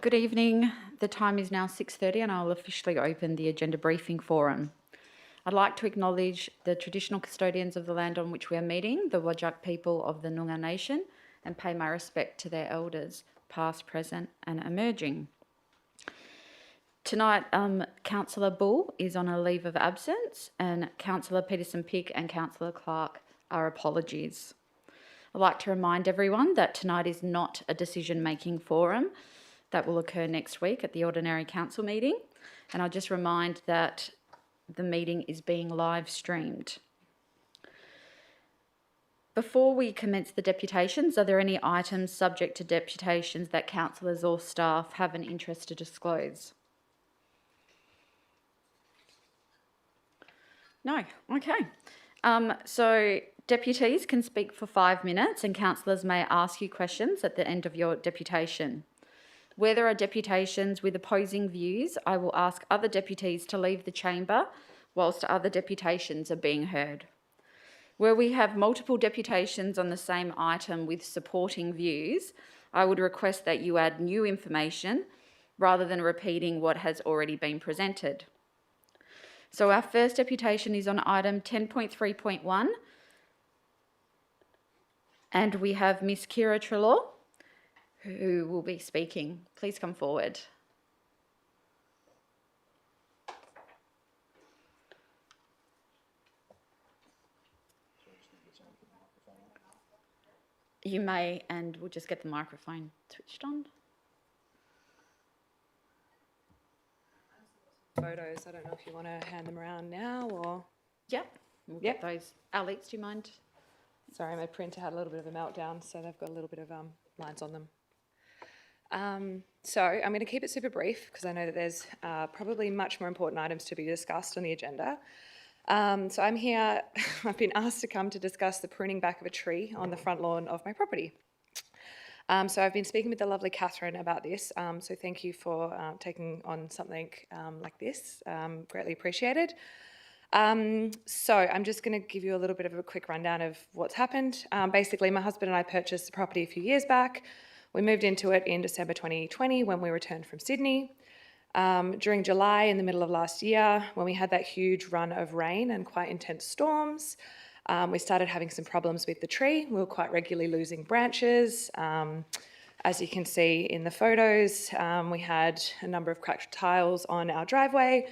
Good evening. The time is now 6:30 and I'll officially open the agenda briefing forum. I'd like to acknowledge the traditional custodians of the land on which we are meeting, the Whadjuk people of the Noongar Nation, and pay my respect to their elders, past, present and emerging. Tonight, Councillor Bull is on a leave of absence and Councillor Peterson-Pick and Councillor Clark are apologies. I'd like to remind everyone that tonight is not a decision-making forum. That will occur next week at the ordinary council meeting. And I'll just remind that the meeting is being live streamed. Before we commence the deputations, are there any items subject to deputations that councillors or staff have an interest to disclose? No, okay. So deputies can speak for 5 minutes and councillors may ask you questions at the end of your deputation. Where there are deputations with opposing views, I will ask other deputies to leave the chamber whilst other deputations are being heard. Where we have multiple deputations on the same item with supporting views, I would request that you add new information rather than repeating what has already been presented. So our first deputation is on item 10.3.1 and we have Miss Kira Trelaw, who will be speaking. Please come forward. You may, and we'll just get the microphone switched on. Photos, I don't know if you want to hand them around now or... Yep, we'll get those. Alex, do you mind? Sorry, my printer had a little bit of a meltdown, so they've got a little bit of lines on them. So I'm going to keep it super brief because I know that there's probably much more important items to be discussed on the agenda. So I'm here, I've been asked to come to discuss the pruning back of a tree on the front lawn of my property. So I've been speaking with the lovely Catherine about this, so thank you for taking on something like this, greatly appreciated. So I'm just going to give you a little bit of a quick rundown of what's happened. Basically, my husband and I purchased the property a few years back. We moved into it in December 2020 when we returned from Sydney. During July, in the middle of last year, when we had that huge run of rain and quite intense storms, we started having some problems with the tree. We were quite regularly losing branches. As you can see in the photos, we had a number of cracked tiles on our driveway.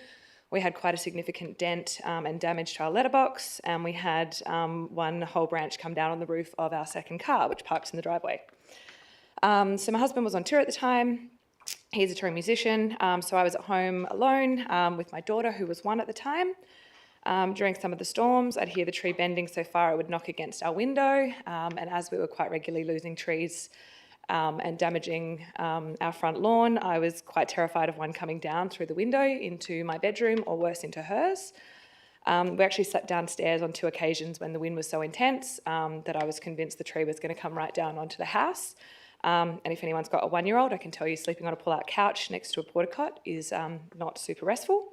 We had quite a significant dent and damage to our letterbox, and we had one whole branch come down on the roof of our second car, which parks in the driveway. So my husband was on tour at the time. He's a touring musician, so I was at home alone with my daughter, who was 1 at the time. During some of the storms, I'd hear the tree bending so far it would knock against our window, and as we were quite regularly losing trees and damaging our front lawn, I was quite terrified of one coming down through the window into my bedroom or worse into hers. We actually sat downstairs on 2 occasions when the wind was so intense that I was convinced the tree was going to come right down onto the house. And if anyone's got a 1-year-old, I can tell you sleeping on a pull-out couch next to a porta cot is not super restful.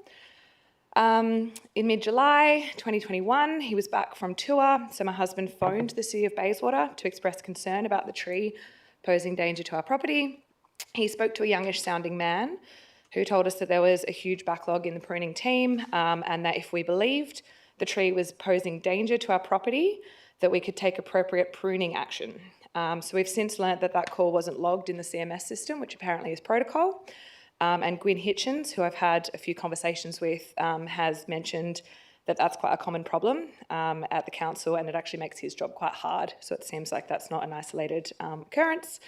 In mid-July 2021, he was back from tour, so my husband phoned the City of Bayswater to express concern about the tree posing danger to our property. He spoke to a youngish sounding man who told us that there was a huge backlog in the pruning team and that if we believed the tree was posing danger to our property, that we could take appropriate pruning action. So we've since learnt that that call wasn't logged in the CMS system, which apparently is protocol. And Gwyn Hitchens, who I've had a few conversations with, has mentioned that that's quite a common problem at the council, and it actually makes his job quite hard. So it seems like that's not an isolated occurrence.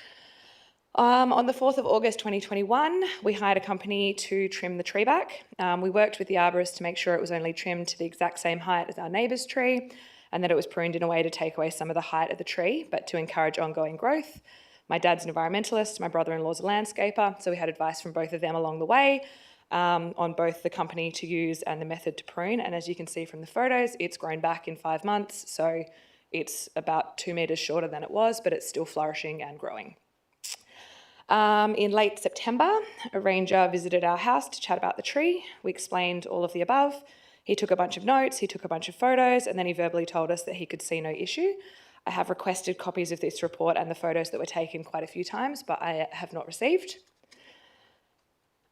On the 4th of August 2021, we hired a company to trim the tree back. We worked with the arborist to make sure it was only trimmed to the exact same height as our neighbour's tree, and that it was pruned in a way to take away some of the height of the tree, but to encourage ongoing growth. My dad's an environmentalist, my brother-in-law's a landscaper, so we had advice from both of them along the way on both the company to use and the method to prune. And as you can see from the photos, it's grown back in 5 months, so it's about 2 metres shorter than it was, but it's still flourishing and growing. In late September, a ranger visited our house to chat about the tree. We explained all of the above. He took a bunch of notes, he took a bunch of photos, and then he verbally told us that he could see no issue. I have requested copies of this report and the photos that were taken quite a few times, but I have not received.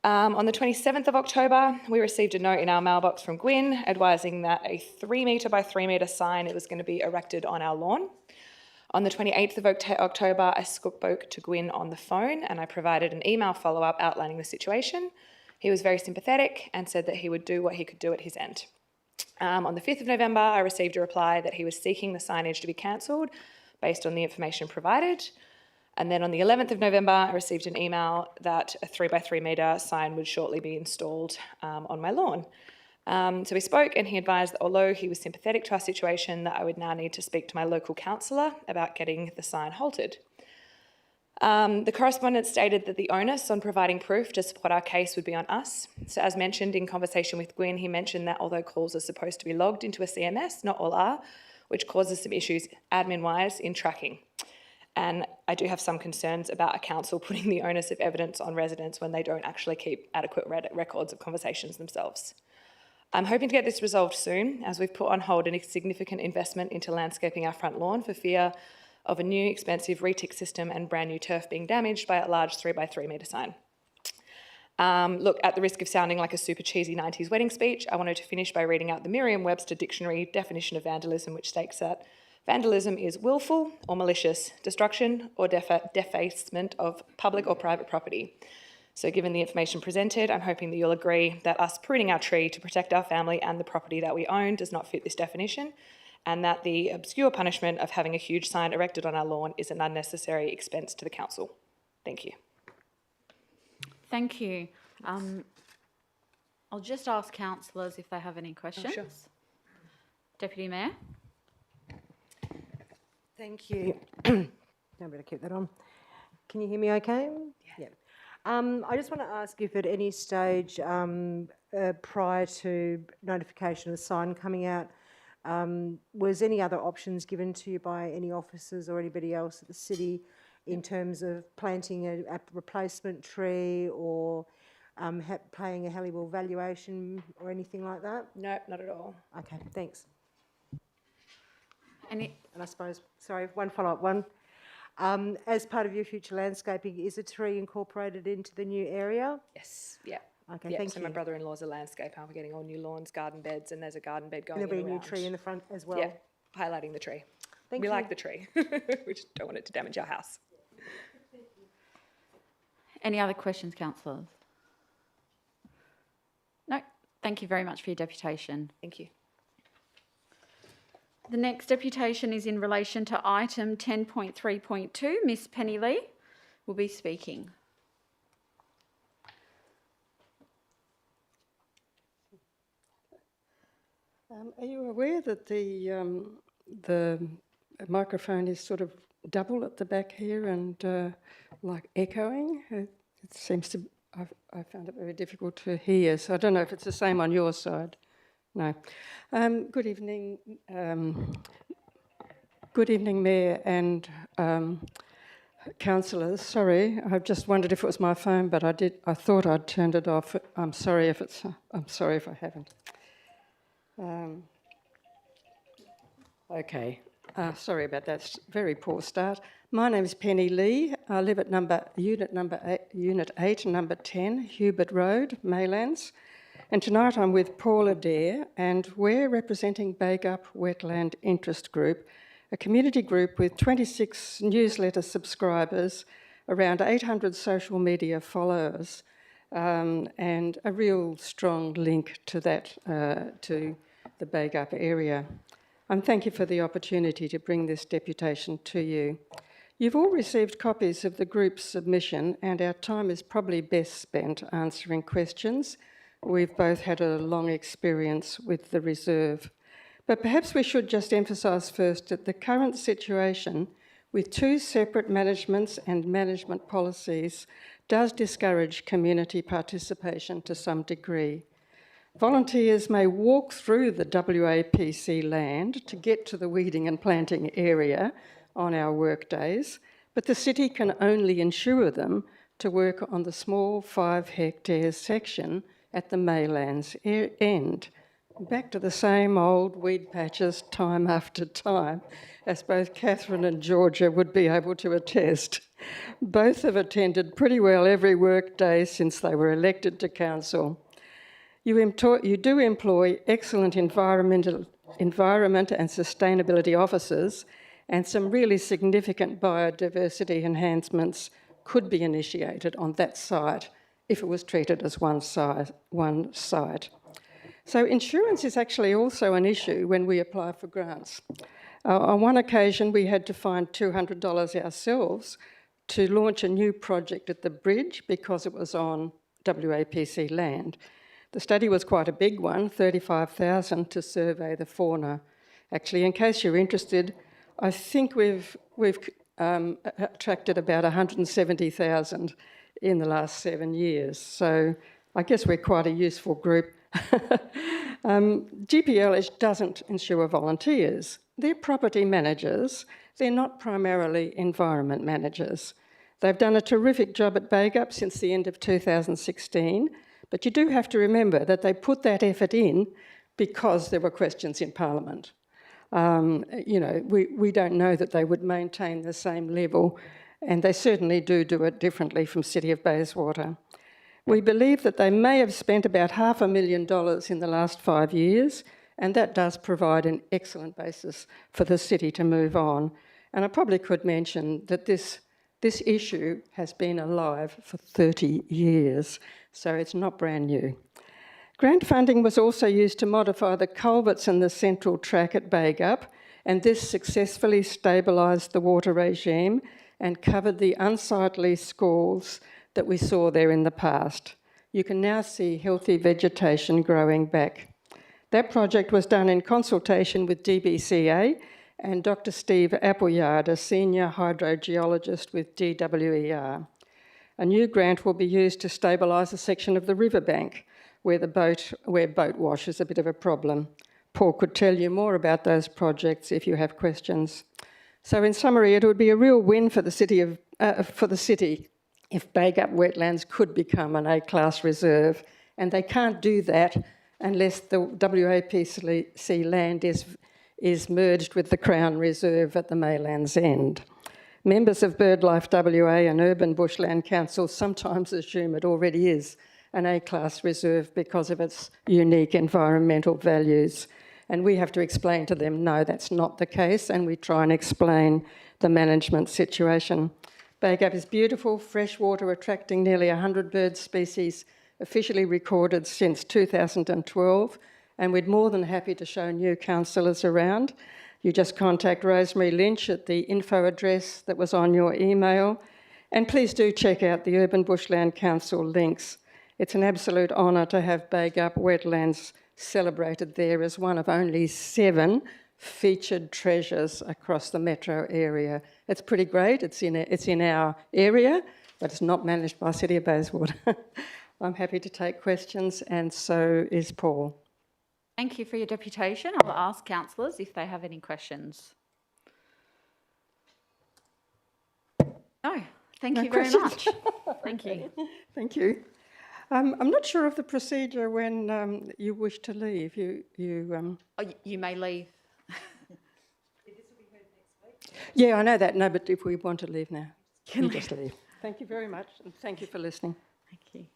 On the 27th of October, we received a note in our mailbox from Gwyn advising that a 3 metre by 3 metre sign was going to be erected on our lawn. On the 28th of October, I spoke to Gwyn on the phone and I provided an email follow-up outlining the situation. He was very sympathetic and said that he would do what he could do at his end. On the 5th of November, I received a reply that he was seeking the signage to be cancelled based on the information provided. And then on the 11th of November, I received an email that a 3 by 3 metre sign would shortly be installed on my lawn. So we spoke and he advised that although he was sympathetic to our situation, that I would now need to speak to my local councillor about getting the sign halted. The correspondence stated that the onus on providing proof to support our case would be on us. So as mentioned in conversation with Gwyn, he mentioned that although calls are supposed to be logged into a CMS, not all are, which causes some issues admin-wise in tracking. And I do have some concerns about a council putting the onus of evidence on residents when they don't actually keep adequate records of conversations themselves. I'm hoping to get this resolved soon, as we've put on hold a significant investment into landscaping our front lawn for fear of a new expensive retic system and brand new turf being damaged by a large 3 by 3 metre sign. Look, at the risk of sounding like a super cheesy 90s wedding speech, I wanted to finish by reading out the Merriam-Webster dictionary definition of vandalism, which states that vandalism is willful or malicious destruction or defacement of public or private property. So given the information presented, I'm hoping that you'll agree that us pruning our tree to protect our family and the property that we own does not fit this definition, and that the obscure punishment of having a huge sign erected on our lawn is an unnecessary expense to the council. Thank you. Thank you. I'll just ask councillors if they have any questions. Oh, sure. Deputy Mayor. Thank you. I better keep that on. Can you hear me okay? Yeah. I just want to ask if at any stage prior to notification of the sign coming out, was any other options given to you by any officers or anybody else at the city in terms of planting a replacement tree or paying a Halliwell valuation or anything like that? No, not at all. Okay, thanks. And I suppose, sorry, one follow-up one. As part of your future landscaping, is a tree incorporated into the new area? Yes, yeah. Okay, Yeah, thank so you. my brother-in-law's a landscaper. We're getting all new lawns, garden beds, and there's a garden bed going And there'll be a around. new tree in the front as well? Yeah, highlighting the tree. Thank We you. like the tree. We just don't want it to damage our house. any other questions, councillors? No. Thank you very much for your deputation. Thank you. The next deputation is in relation to item 10.3.2. Miss Penny Lee will be speaking. Are you aware that the microphone is sort of double at the back here and like echoing? It seems to. I found it very difficult to hear. So I don't know if it's the same on your side. No. Good evening. Good evening, Mayor and councillors. Sorry, I just wondered if it was my phone, but I thought I'd turned it off. I'm sorry if I haven't. Okay. Sorry about that. Very poor start. My name is Penny Lee. I live at Unit 8, number 10, Hubert Road, Maylands. And tonight I'm with Paul Adair, and we're representing Bayswater Wetland Interest Group, a community group with 26 newsletter subscribers, around 800 social media followers, and a real strong link to that, to the Bayswater area. Thank you for the opportunity to bring this deputation to you. You've all received copies of the group's submission, and our time is probably best spent answering questions. We've both had a long experience with the reserve. But perhaps we should just emphasise first that the current situation with two separate managements and management policies does discourage community participation to some degree. Volunteers may walk through the WAPC land to get to the weeding and planting area on our work days, but the city can only insure them to work on the small 5 hectare section at the Maylands end, back to the same old weed patches time after time, as both Catherine and Georgia would be able to attest. Both have attended pretty well every work day since they were elected to council. You do employ excellent environment and sustainability officers, and some really significant biodiversity enhancements could be initiated on that site if it was treated as one site. So insurance is actually also an issue when we apply for grants. On one occasion, we had to find $200 ourselves to launch a new project at the bridge because it was on WAPC land. The study was quite a big one, $35,000 to survey the fauna. Actually, in case you're interested, I think we've attracted about $170,000 in the last 7 years. So I guess we're quite a useful group. GPLH doesn't insure volunteers. They're property managers. They're not primarily environment managers. They've done a terrific job at Bayswater since the end of 2016, but you do have to remember that they put that effort in because there were questions in Parliament. We don't know that they would maintain the same level, and they certainly do it differently from City of Bayswater. We believe that they may have spent about $500,000 in the last 5 years, and that does provide an excellent basis for the city to move on. And I probably could mention that this issue has been alive for 30 years, so it's not brand new. Grant funding was also used to modify the culverts in the central track at Bayswater, and this successfully stabilised the water regime and covered the unsightly schools that we saw there in the past. You can now see healthy vegetation growing back. That project was done in consultation with DBCA and Dr. Steve Appleyard, a senior hydrogeologist with DWER. A new grant will be used to stabilise a section of the riverbank where boat wash is a bit of a problem. Paul could tell you more about those projects if you have questions. So in summary, it would be a real win for the city if Bayswater wetlands could become an A-class reserve, and they can't do that unless the WAPC land is merged with the Crown Reserve at the Maylands End. Members of BirdLife WA and Urban Bushland Council sometimes assume it already is an A-class reserve because of its unique environmental values. And we have to explain to them, no, that's not the case, and we try and explain the management situation. Bayswater is beautiful, freshwater, attracting nearly 100 bird species officially recorded since 2012, and we're more than happy to show new councillors around. You just contact Rosemary Lynch at the info address that was on your email, and please do check out the Urban Bushland Council links. It's an absolute honour to have Bayswater wetlands celebrated there as one of only 7 featured treasures across the metro area. It's pretty great. It's in our area, but it's not managed by City of Bayswater. I'm happy to take questions, and so is Paul. Thank you for your deputation. I'll ask councillors if they have any questions. No, thank you very much. Thank you. Thank you. I'm not sure of the procedure when you wish to leave. You may leave. Yeah, I know that. No, but if we want to leave now, you just leave. Thank you very much, and thank you for listening. Thank you.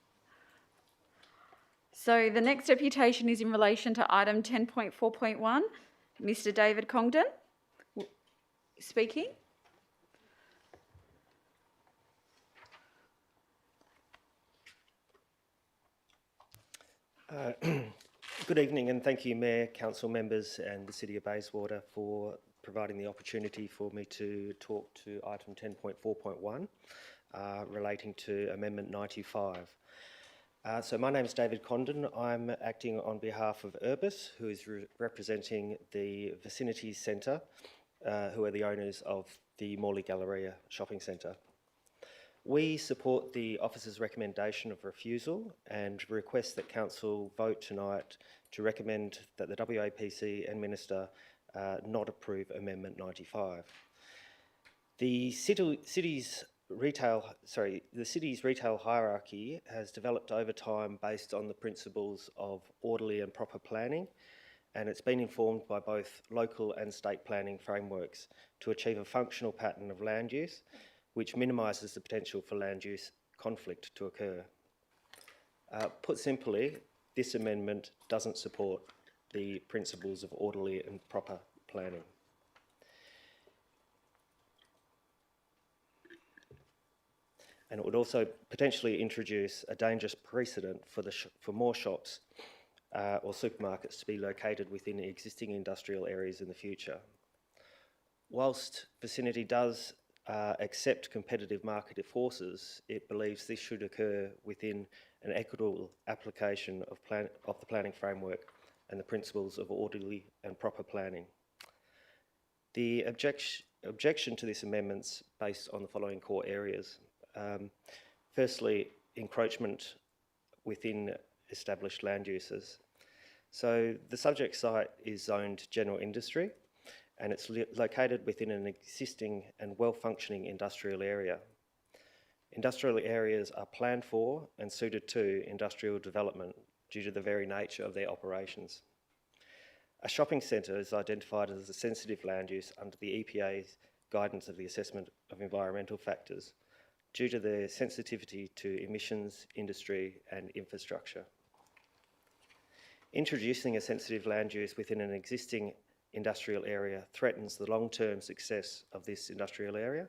So the next deputation is in relation to item 10.4.1. Mr. David Congdon speaking. Good evening, and thank you, Mayor, Council members and the City of Bayswater for providing the opportunity for me to talk to item 10.4.1 relating to Amendment 95. So my name is David Condon. I'm acting on behalf of Urbis, who is representing the Vicinity Centre, who are the owners of the Morley Galleria Shopping Centre. We support the officer's recommendation of refusal and request that Council vote tonight to recommend that the WAPC and Minister not approve Amendment 95. The city's the city's retail hierarchy has developed over time based on the principles of orderly and proper planning, and it's been informed by both local and state planning frameworks to achieve a functional pattern of land use, which minimises the potential for land use conflict to occur. Put simply, this amendment doesn't support the principles of orderly and proper planning. And it would also potentially introduce a dangerous precedent for more shops or supermarkets to be located within existing industrial areas in the future. Whilst Vicinity does accept competitive market forces, it believes this should occur within an equitable application of the planning framework and the principles of orderly and proper planning. The objection to this amendment's based on the following core areas. Firstly, encroachment within established land uses. So the subject site is zoned general industry, and it's located within an existing and well-functioning industrial area. Industrial areas are planned for and suited to industrial development due to the very nature of their operations. A shopping centre is identified as a sensitive land use under the EPA's guidance of the assessment of environmental factors due to their sensitivity to emissions, industry and infrastructure. Introducing a sensitive land use within an existing industrial area threatens the long-term success of this industrial area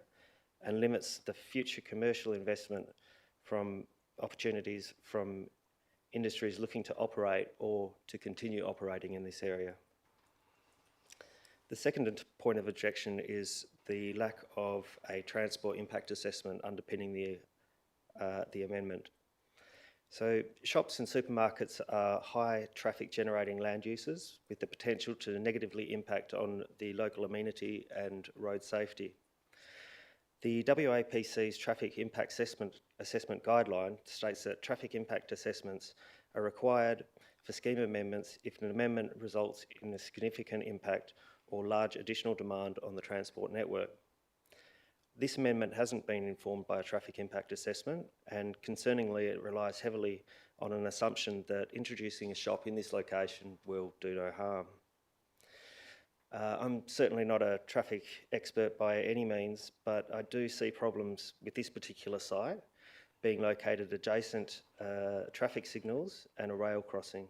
and limits the future commercial investment from opportunities from industries looking to operate or to continue operating in this area. The second point of objection is the lack of a transport impact assessment underpinning the amendment. So shops and supermarkets are high traffic generating land uses with the potential to negatively impact on the local amenity and road safety. The WAPC's traffic impact assessment guideline states that traffic impact assessments are required for scheme amendments if an amendment results in a significant impact or large additional demand on the transport network. This amendment hasn't been informed by a traffic impact assessment, and concerningly it relies heavily on an assumption that introducing a shop in this location will do no harm. I'm certainly not a traffic expert by any means, but I do see problems with this particular site being located adjacent traffic signals and a rail crossing,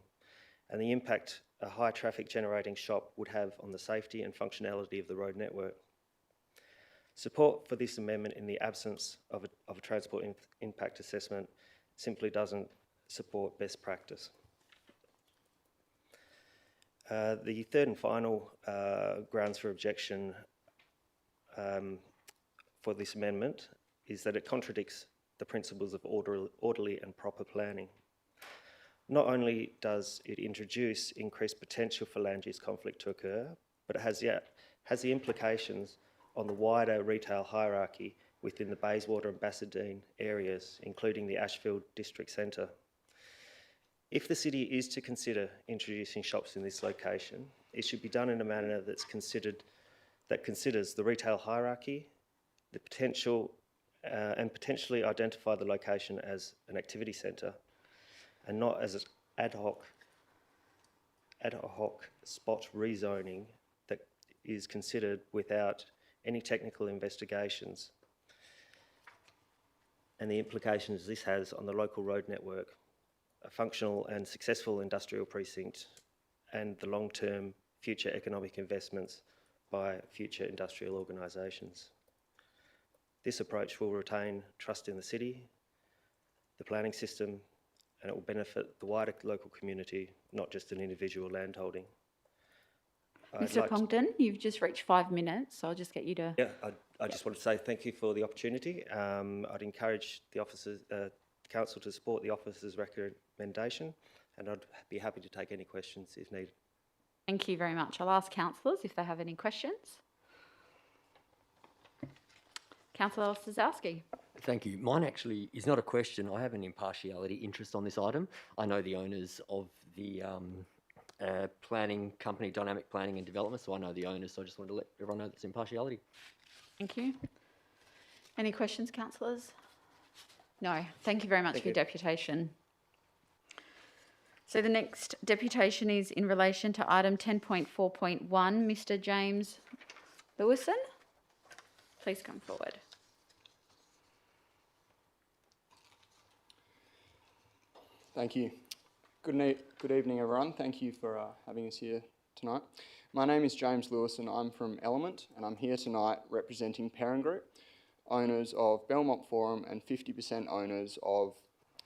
and the impact a high traffic generating shop would have on the safety and functionality of the road network. Support for this amendment in the absence of a transport impact assessment simply doesn't support best practice. The third and final grounds for objection for this amendment is that it contradicts the principles of orderly and proper planning. Not only does it introduce increased potential for land use conflict to occur, but it has the implications on the wider retail hierarchy within the Bayswater and Bassendean areas, including the Ashfield District Centre. If the city is to consider introducing shops in this location, it should be done in a manner that considers the retail hierarchy, the potential, and potentially identify the location as an activity centre, and not as an ad hoc spot rezoning that is considered without any technical investigations and the implications this has on the local road network, a functional and successful industrial precinct, and the long-term future economic investments by future industrial organisations. This approach will retain trust in the city, the planning system, and it will benefit the wider local community, not just an individual landholding. Mr. Congdon, you've just reached 5 minutes, so I'll just get you to... Yeah, I just want to say thank you for the opportunity. I'd encourage the council to support the officer's recommendation, and I'd be happy to take any questions if needed. Thank you very much. I'll ask councillors if they have any questions. Councillor Sazowski. Thank you. Mine actually is not a question. I have an impartiality interest on this item. I know the owners of the planning company, Dynamic Planning and Development, so I know the owners, so I just wanted to let everyone know that's impartiality. Thank you. Any questions, councillors? No. Thank you very much for your deputation. So the next deputation is in relation to item 10.4.1. Mr. James Lewison, please come forward. Thank you. Good evening, everyone. Thank you for having us here tonight. My name is James Lewison. I'm from Element, and I'm here tonight representing Parent Group, owners of Belmont Forum and 50% owners of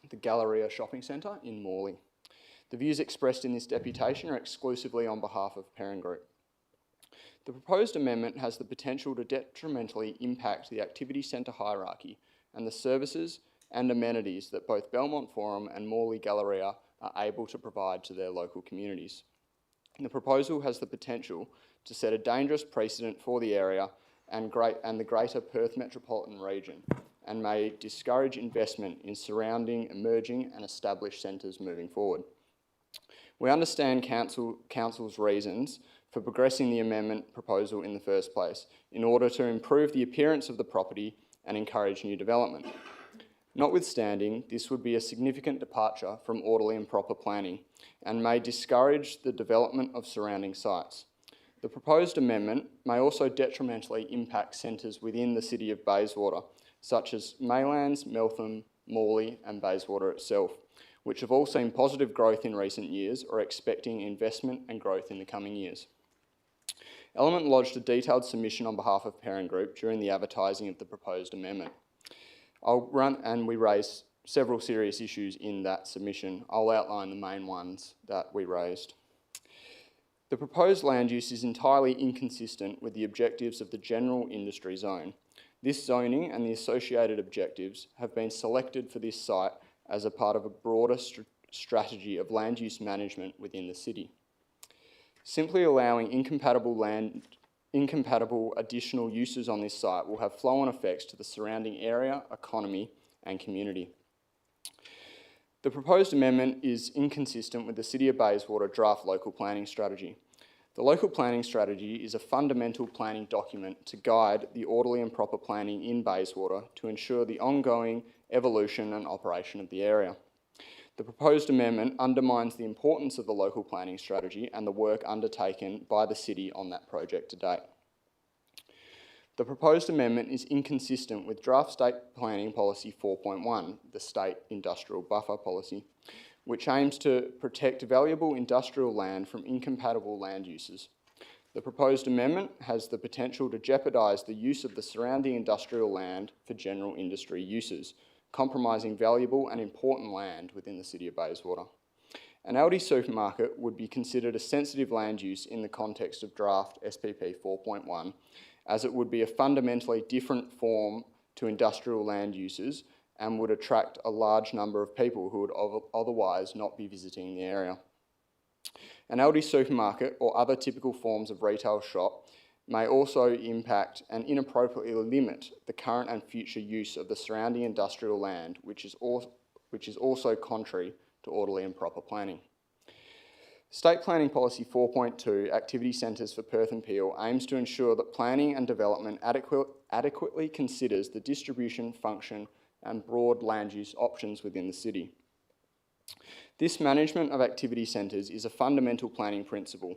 the Galleria Shopping Centre in Morley. The views expressed in this deputation are exclusively on behalf of Parent Group. The proposed amendment has the potential to detrimentally impact the activity centre hierarchy and the services and amenities that both Belmont Forum and Morley Galleria are able to provide to their local communities. The proposal has the potential to set a dangerous precedent for the area and the greater Perth metropolitan region, and may discourage investment in surrounding, emerging and established centres moving forward. We understand Council's reasons for progressing the amendment proposal in the first place, in order to improve the appearance of the property and encourage new development. Notwithstanding, this would be a significant departure from orderly and proper planning and may discourage the development of surrounding sites. The proposed amendment may also detrimentally impact centres within the city of Bayswater, such as Maylands, Meltham, Morley and Bayswater itself, which have all seen positive growth in recent years or are expecting investment and growth in the coming years. Element lodged a detailed submission on behalf of Parent Group during the advertising of the proposed amendment. We raised several serious issues in that submission. I'll outline the main ones that we raised. The proposed land use is entirely inconsistent with the objectives of the general industry zone. This zoning and the associated objectives have been selected for this site as a part of a broader strategy of land use management within the city. Simply allowing incompatible additional uses on this site will have flow-on effects to the surrounding area, economy and community. The proposed amendment is inconsistent with the City of Bayswater draft local planning strategy. The local planning strategy is a fundamental planning document to guide the orderly and proper planning in Bayswater to ensure the ongoing evolution and operation of the area. The proposed amendment undermines the importance of the local planning strategy and the work undertaken by the City on that project to date. The proposed amendment is inconsistent with Draft State Planning Policy 4.1, the State Industrial Buffer Policy, which aims to protect valuable industrial land from incompatible land uses. The proposed amendment has the potential to jeopardise the use of the surrounding industrial land for general industry uses, compromising valuable and important land within the City of Bayswater. An Aldi supermarket would be considered a sensitive land use in the context of Draft SPP 4.1, as it would be a fundamentally different form to industrial land uses and would attract a large number of people who would otherwise not be visiting the area. An Aldi supermarket or other typical forms of retail shop may also impact and inappropriately limit the current and future use of the surrounding industrial land, which is also contrary to orderly and proper planning. State Planning Policy 4.2, Activity Centres for Perth and Peel, aims to ensure that planning and development adequately considers the distribution, function and broad land use options within the city. This management of activity centres is a fundamental planning principle.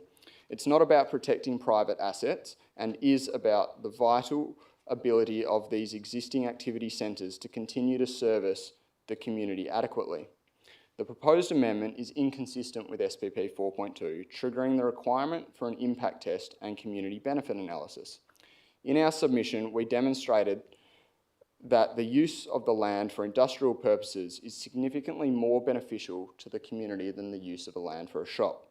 It's not about protecting private assets and is about the vital ability of these existing activity centres to continue to service the community adequately. The proposed amendment is inconsistent with SPP 4.2, triggering the requirement for an impact test and community benefit analysis. In our submission, we demonstrated that the use of the land for industrial purposes is significantly more beneficial to the community than the use of the land for a shop.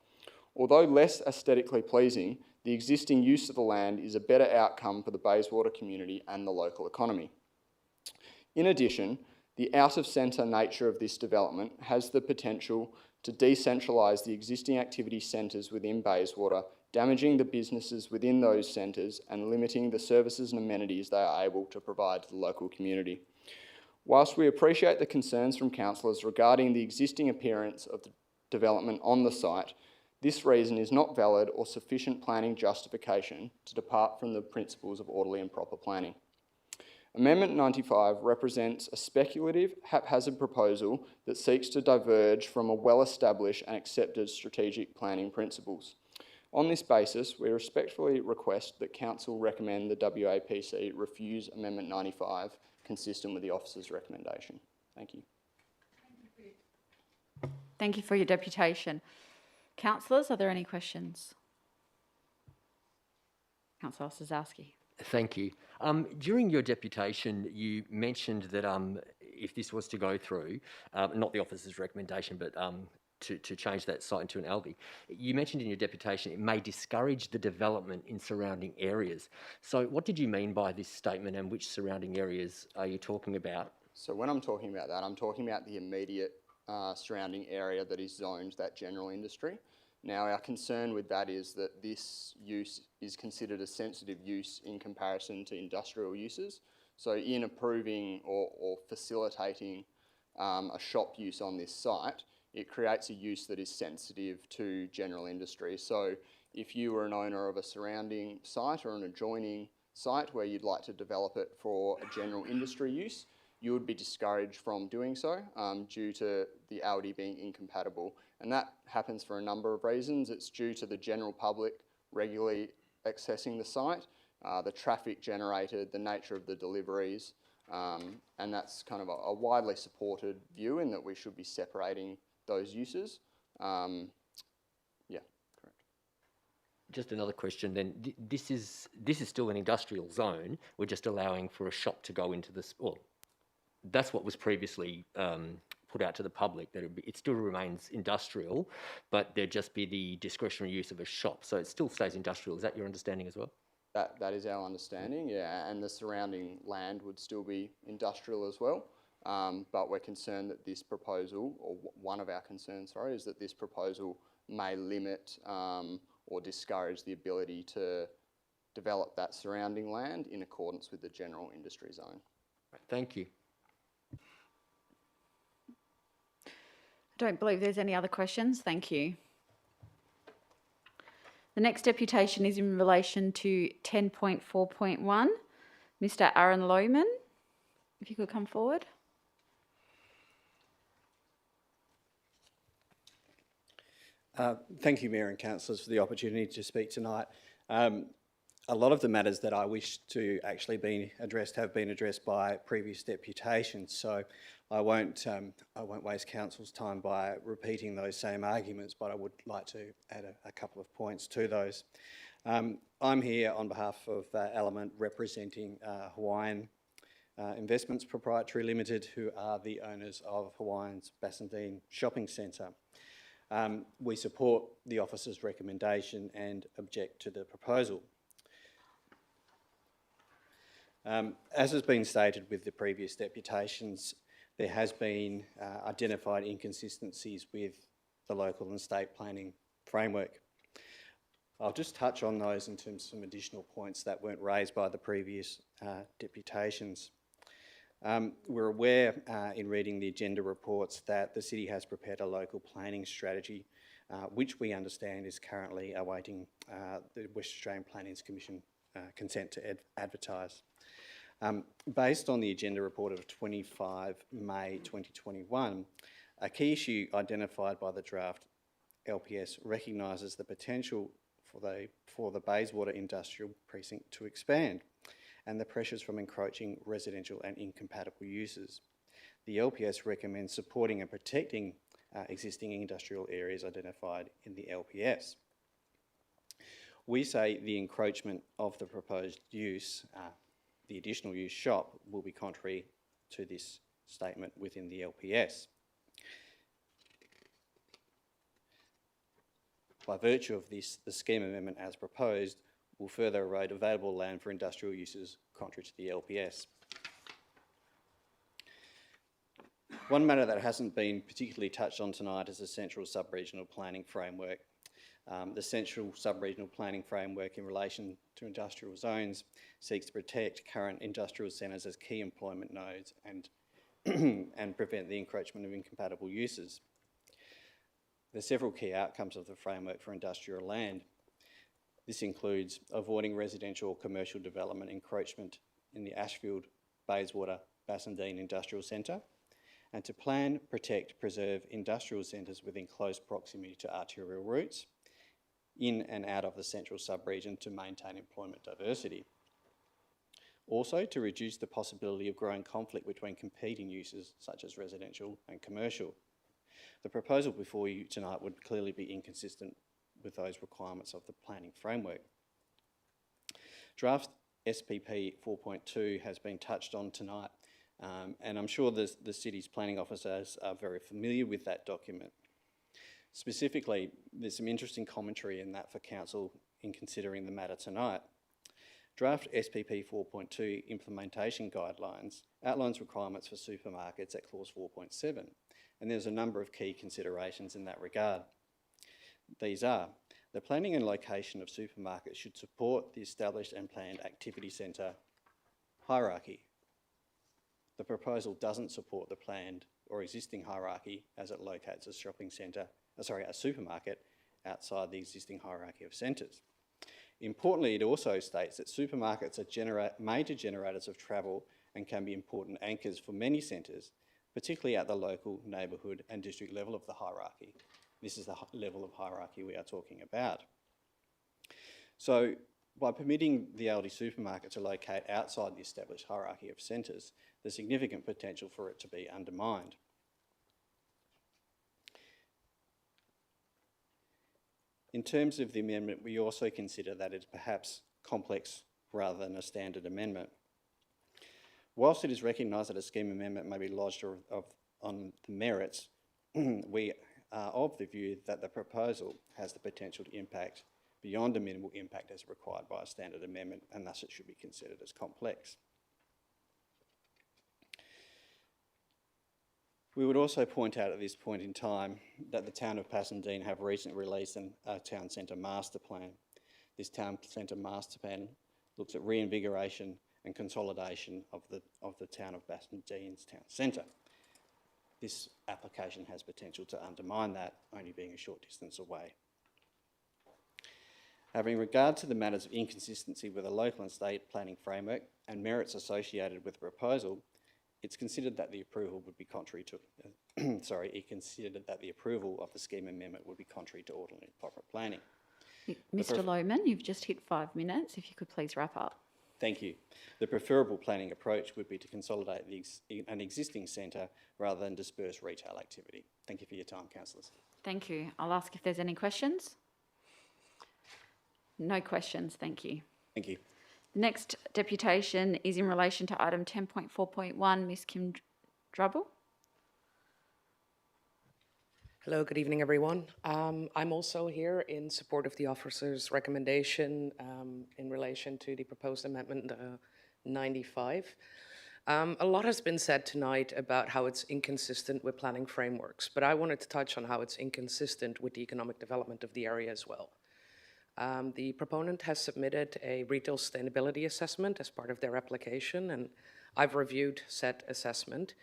Although less aesthetically pleasing, the existing use of the land is a better outcome for the Bayswater community and the local economy. In addition, the out-of-centre nature of this development has the potential to decentralise the existing activity centres within Bayswater, damaging the businesses within those centres and limiting the services and amenities they are able to provide to the local community. Whilst we appreciate the concerns from councillors regarding the existing appearance of the development on the site, this reason is not valid or sufficient planning justification to depart from the principles of orderly and proper planning. Amendment 95 represents a speculative, haphazard proposal that seeks to diverge from a well-established and accepted strategic planning principles. On this basis, we respectfully request that Council recommend the WAPC refuse Amendment 95, consistent with the officer's recommendation. Thank you. Thank you for your deputation. Councillors, are there any questions? Councillor Osazowski. Thank you. During your deputation, you mentioned that if this was to go through, not the officer's recommendation, but to change that site into an LV, you mentioned in your deputation it may discourage the development in surrounding areas. So what did you mean by this statement, and which surrounding areas are you talking about? So when I'm talking about that, I'm talking about the immediate surrounding area that is zoned that general industry. Now, our concern with that is that this use is considered a sensitive use in comparison to industrial uses. So in approving or facilitating a shop use on this site, it creates a use that is sensitive to general industry. So if you were an owner of a surrounding site or an adjoining site where you'd like to develop it for a general industry use, you would be discouraged from doing so due to the ALDI being incompatible. And that happens for a number of reasons. It's due to the general public regularly accessing the site, the traffic generated, the nature of the deliveries, and that's kind of a widely supported view in that we should be separating those uses. Yeah, correct. Just another question then. This is still an industrial zone. We're just allowing for a shop to go into this. Well, that's what was previously put out to the public, that it still remains industrial, but there'd just be the discretionary use of a shop. So it still stays industrial. Is that your understanding as well? That is our understanding, yeah, and the surrounding land would still be industrial as well. But we're concerned that this proposal, or one of our concerns, sorry, is that this proposal may limit or discourage the ability to develop that surrounding land in accordance with the general industry zone. Thank you. I don't believe there's any other questions. Thank you. The next deputation is in relation to 10.4.1. Mr. Aaron Lohman, if you could come forward. Thank you, Mayor and Councillors, for the opportunity to speak tonight. A lot of the matters that I wish to actually be addressed have been addressed by previous deputations, so I won't waste Council's time by repeating those same arguments, but I would like to add a couple of points to those. I'm here on behalf of Element representing Hawaiian Investments Proprietary Limited, who are the owners of Hawaiian's Bassendean Shopping Centre. We support the officer's recommendation and object to the proposal. As has been stated with the previous deputations, there has been identified inconsistencies with the local and state planning framework. I'll just touch on those in terms of some additional points that weren't raised by the previous deputations. We're aware in reading the agenda reports that the City has prepared a local planning strategy, which we understand is currently awaiting the West Australian Planning Commission consent to advertise. Based on the agenda report of 25 May 2021, a key issue identified by the draft LPS recognises the potential for the Bayswater Industrial Precinct to expand and the pressures from encroaching residential and incompatible uses. The LPS recommends supporting and protecting existing industrial areas identified in the LPS. We say the encroachment of the proposed use, the additional use shop, will be contrary to this statement within the LPS. By virtue of this, the scheme amendment as proposed will further erode available land for industrial uses contrary to the LPS. One matter that hasn't been particularly touched on tonight is the Central Sub-Regional Planning Framework. The Central Sub-Regional Planning Framework in relation to industrial zones seeks to protect current industrial centres as key employment nodes and prevent the encroachment of incompatible uses. There are several key outcomes of the framework for industrial land. This includes avoiding residential or commercial development encroachment in the Ashfield Bayswater Bassendean Industrial Centre, and to plan, protect, preserve industrial centres within close proximity to arterial routes in and out of the central sub-region to maintain employment diversity. Also, to reduce the possibility of growing conflict between competing uses such as residential and commercial. The proposal before you tonight would clearly be inconsistent with those requirements of the planning framework. Draft SPP 4.2 has been touched on tonight, and I'm sure the city's planning officers are very familiar with that document. Specifically, there's some interesting commentary in that for council in considering the matter tonight. Draft SPP 4.2 implementation guidelines outlines requirements for supermarkets at clause 4.7, and there's a number of key considerations in that regard. These are: the planning and location of supermarkets should support the established and planned activity centre hierarchy. The proposal doesn't support the planned or existing hierarchy as it locates a a supermarket outside the existing hierarchy of centres. Importantly, it also states that supermarkets are major generators of travel and can be important anchors for many centres, particularly at the local, neighbourhood and district level of the hierarchy. This is the level of hierarchy we are talking about. So, by permitting the Aldi supermarket to locate outside the established hierarchy of centres, there's significant potential for it to be undermined. In terms of the amendment, we also consider that it's perhaps complex rather than a standard amendment. Whilst it is recognised that a scheme amendment may be lodged on the merits, we are of the view that the proposal has the potential to impact beyond a minimal impact as required by a standard amendment, and thus it should be considered as complex. We would also point out at this point in time that the town of Passendine have recently released a town centre master plan. This town centre master plan looks at reinvigoration and consolidation of the town of Passendine's town centre. This application has potential to undermine that, only being a short distance away. Having regard to the matters of inconsistency with the local and state planning framework and merits associated with the proposal, it's considered that the approval would be contrary to, it considered that the approval of the scheme amendment would be contrary to ordinary proper planning. Mr. Lohman, you've just hit 5 minutes. If you could please wrap up. Thank you. The preferable planning approach would be to consolidate an existing centre rather than disperse retail activity. Thank you for your time, councillors. Thank you. I'll ask if there's any questions. No questions, thank you. Thank you. The next deputation is in relation to item 10.4.1, Ms Kim Drubble. Hello, good evening, everyone. I'm also here in support of the officer's recommendation in relation to the proposed amendment 95. A lot has been said tonight about how it's inconsistent with planning frameworks, but I wanted to touch on how it's inconsistent with the economic development of the area as well. The proponent has submitted a retail sustainability assessment as part of their application, and I've reviewed said assessment.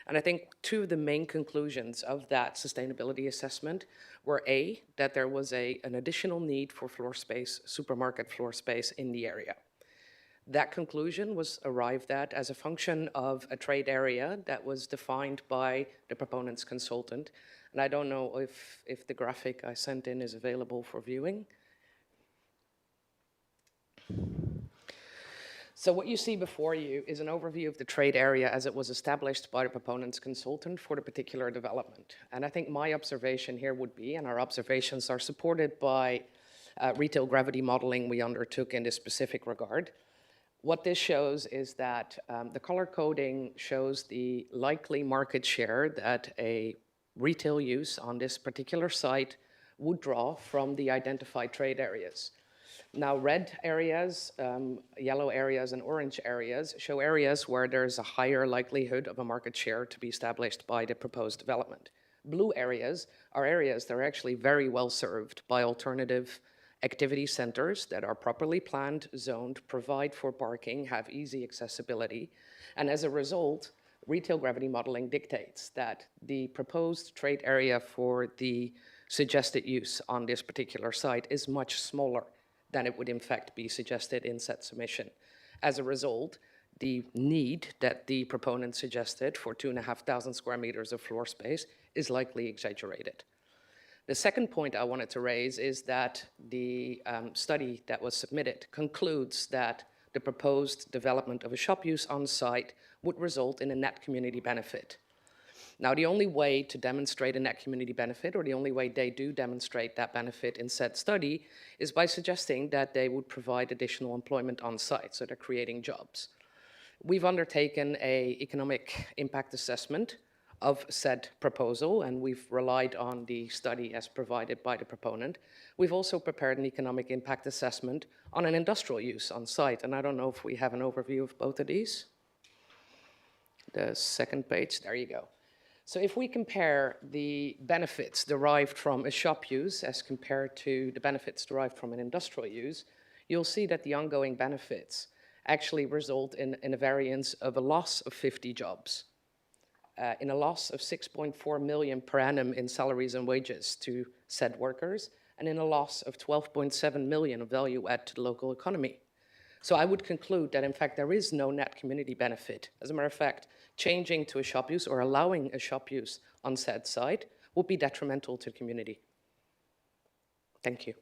And I think two of the main conclusions of that sustainability assessment were A, that there was an additional need for floor space, supermarket floor space in the area. That conclusion was arrived at as a function of a trade area that was defined by the proponent's consultant. And I don't know if the graphic I sent in is available for viewing. So what you see before you is an overview of the trade area as it was established by the proponent's consultant for the particular development. And I think my observation here would be, and our observations are supported by retail gravity modeling we undertook in this specific regard. What this shows is that the color coding shows the likely market share that a retail use on this particular site would draw from the identified trade areas. Now, red areas, yellow areas, and orange areas show areas where there's a higher likelihood of a market share to be established by the proposed development. Blue areas are areas that are actually very well served by alternative activity centers that are properly planned, zoned, provide for parking, have easy accessibility, and as a result, retail gravity modeling dictates that the proposed trade area for the suggested use on this particular site is much smaller than it would in fact be suggested in said submission. As a result, the need that the proponent suggested for 2,500 square meters of floor space is likely exaggerated. The second point I wanted to raise is that the study that was submitted concludes that the proposed development of a shop use on site would result in a net community benefit. Now, the only way to demonstrate a net community benefit, or the only way they do demonstrate that benefit in said study, is by suggesting that they would provide additional employment on site, so they're creating jobs. We've undertaken an economic impact assessment of said proposal, and we've relied on the study as provided by the proponent. We've also prepared an economic impact assessment on an industrial use on site, and I don't know if we have an overview of both of these. The second page, there you go. So if we compare the benefits derived from a shop use as compared to the benefits derived from an industrial use, you'll see that the ongoing benefits actually result in a variance of a loss of 50 jobs, in a loss of 6.4 million per annum in salaries and wages to said workers, and in a loss of 12.7 million of value add to the local economy. So I would conclude that, in fact, there is no net community benefit. As a matter of fact, changing to a shop use or allowing a shop use on said site would be detrimental to the community. Thank you.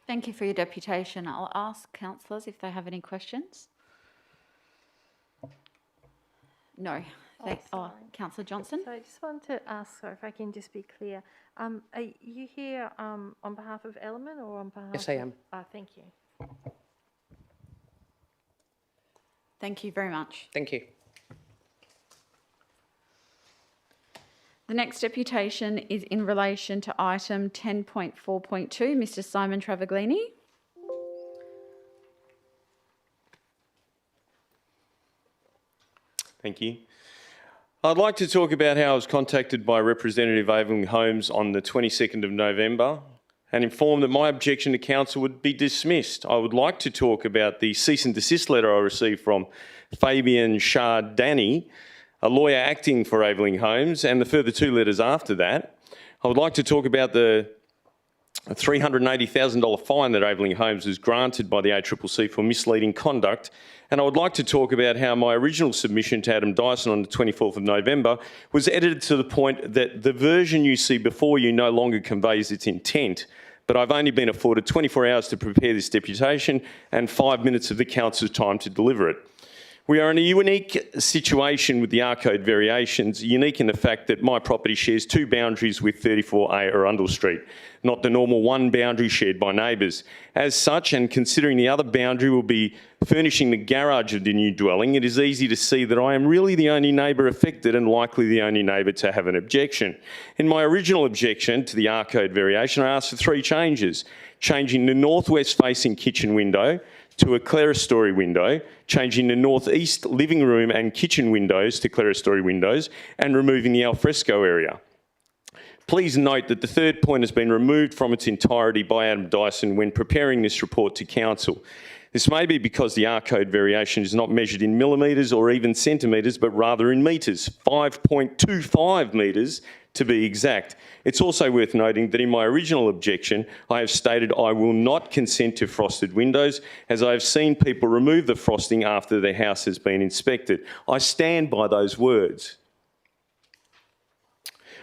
Thank you for your deputation. I'll ask councillors if they have any questions. No. Councillor Johnson. So I just want to ask, so if I can just be clear, are you here on behalf of Element or on behalf? Yes, I am. Thank you. Thank you very much. Thank you. The next deputation is in relation to item 10.4.2. Mr. Simon Travaglini. Thank you. I'd like to talk about how I was contacted by Representative Aveling Holmes on the 22nd of November and informed that my objection to council would be dismissed. I would like to talk about the cease and desist letter I received from Fabian Shardani, a lawyer acting for Aveling Holmes, and the further two letters after that. I would like to talk about the $380,000 fine that Aveling Holmes was granted by the ACCC for misleading conduct. And I would like to talk about how my original submission to Adam Dyson on the 24th of November was edited to the point that the version you see before you no longer conveys its intent. But I've only been afforded 24 hours to prepare this deputation and 5 minutes of the council's time to deliver it. We are in a unique situation with the R code variations, unique in the fact that my property shares two boundaries with 34A Arundel Street, not the normal one boundary shared by neighbours. As such, and considering the other boundary will be furnishing the garage of the new dwelling, it is easy to see that I am really the only neighbour affected and likely the only neighbour to have an objection. In my original objection to the R code variation, I asked for three changes: changing the northwest facing kitchen window to a clerestory window, changing the northeast living room and kitchen windows to clerestory windows, and removing the alfresco area. Please note that the third point has been removed from its entirety by Adam Dyson when preparing this report to council. This may be because the R code variation is not measured in millimetres or even centimetres, but rather in metres, 5.25 metres to be exact. It's also worth noting that in my original objection, I have stated I will not consent to frosted windows, as I have seen people remove the frosting after their house has been inspected. I stand by those words.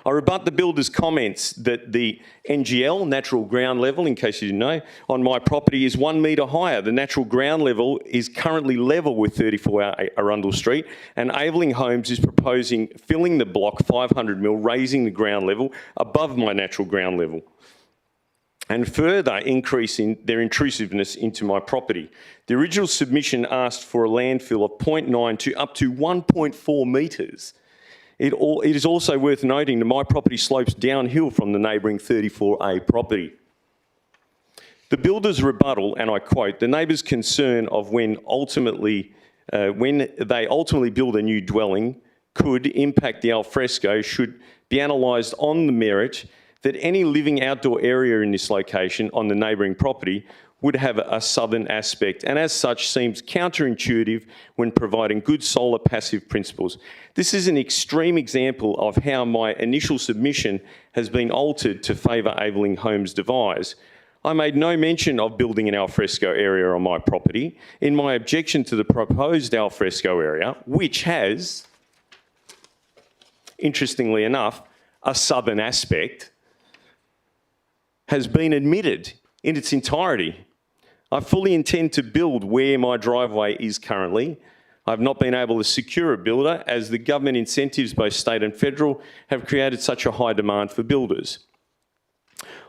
I rebut the builder's comments that the NGL, natural ground level, in case you didn't know, on my property is 1 metre higher. The natural ground level is currently level with 34 Arundel Street, and Aveling Homes is proposing filling the block 500 mil, raising the ground level above my natural ground level, and further increasing their intrusiveness into my property. The original submission asked for a landfill of 0.9 to up to 1.4 metres. It is also worth noting that my property slopes downhill from the neighbouring 34A property. The builder's rebuttal, and I quote, "The neighbours' concern of when they ultimately build a new dwelling could impact the alfresco should be analysed on the merit that any living outdoor area in this location on the neighbouring property would have a southern aspect, and as such seems counterintuitive when providing good solar passive principles." This is an extreme example of how my initial submission has been altered to favour Aveling Homes' devise. I made no mention of building an alfresco area on my property in my objection to the proposed alfresco area, which has, interestingly enough, a southern aspect, has been admitted in its entirety. I fully intend to build where my driveway is currently. I've not been able to secure a builder as the government incentives, both state and federal, have created such a high demand for builders.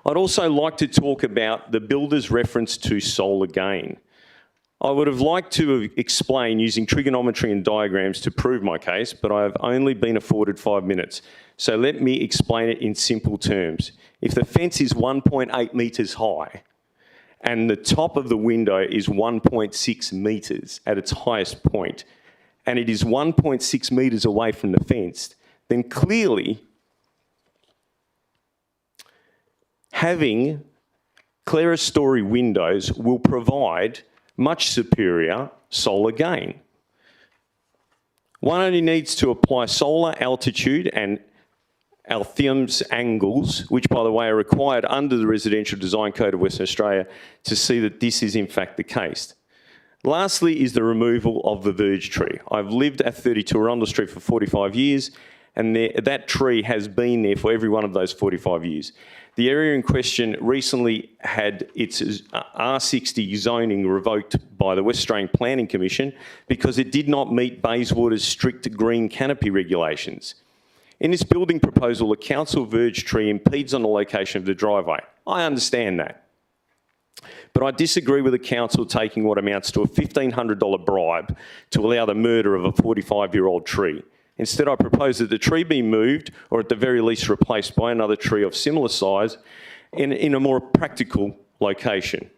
I'd also like to talk about the builder's reference to solar gain. I would have liked to explain using trigonometry and diagrams to prove my case, but I have only been afforded 5 minutes. So let me explain it in simple terms. If the fence is 1.8 metres high, and the top of the window is 1.6 metres at its highest point, and it is 1.6 metres away from the fence, then clearly having clerestory windows will provide much superior solar gain. One only needs to apply solar altitude and Altheims angles, which by the way are required under the Residential Design Code of Western Australia, to see that this is in fact the case. Lastly is the removal of the Verge tree. I've lived at 32 Arundel Street for 45 years, and that tree has been there for every one of those 45 years. The area in question recently had its R60 zoning revoked by the West Australian Planning Commission because it did not meet Bayswater's strict green canopy regulations. In this building proposal, the council Verge tree impedes on the location of the driveway. I understand that. But I disagree with the council taking what amounts to a $1,500 bribe to allow the murder of a 45-year-old tree. Instead, I propose that the tree be moved, or at the very least replaced by another tree of similar size in a more practical location.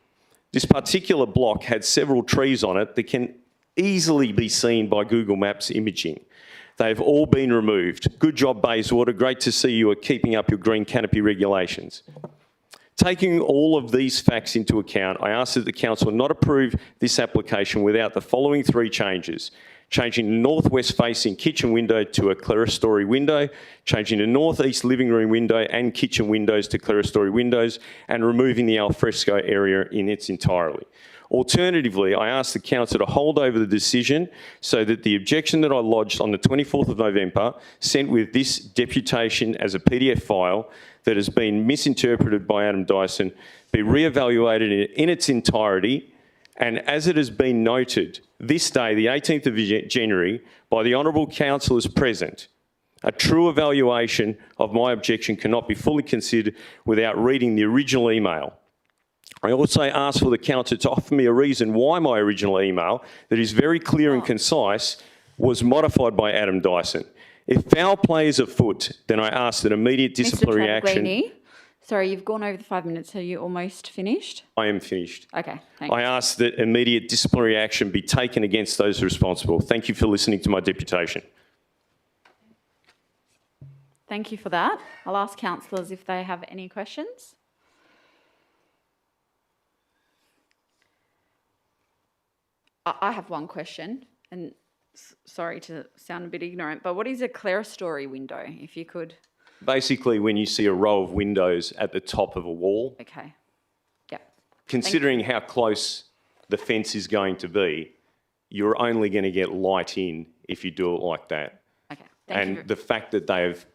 This particular block had several trees on it that can easily be seen by Google Maps imaging. They've all been removed. Good job, Bayswater. Great to see you are keeping up your green canopy regulations. Taking all of these facts into account, I ask that the council not approve this application without the following 3 changes. Changing the northwest facing kitchen window to a clerestory window, changing the northeast living room window and kitchen windows to clerestory windows, and removing the alfresco area in its entirety. Alternatively, I ask the council to hold over the decision so that the objection that I lodged on the 24th of November, sent with this deputation as a PDF file that has been misinterpreted by Adam Dyson, be re-evaluated in its entirety. And as it has been noted, this day, the 18th of January, by the honourable councillors present, a true evaluation of my objection cannot be fully considered without reading the original email. I also ask for the council to offer me a reason why my original email, that is very clear and concise, was modified by Adam Dyson. If foul play is afoot, then I ask that immediate disciplinary action... Sorry, you've gone over the 5 minutes. Are you almost finished? I am finished. Okay, thanks. I ask that immediate disciplinary action be taken against those responsible. Thank you for listening to my deputation. Thank you for that. I'll ask councillors if they have any questions. I have one question, and sorry to sound a bit ignorant, but what is a clerestory window, if you could? Basically, when you see a row of windows at the top of a wall, Okay, yep. considering how close the fence is going to be, you're only going to get light in if you do it like that. Okay, thank you. And the fact that they've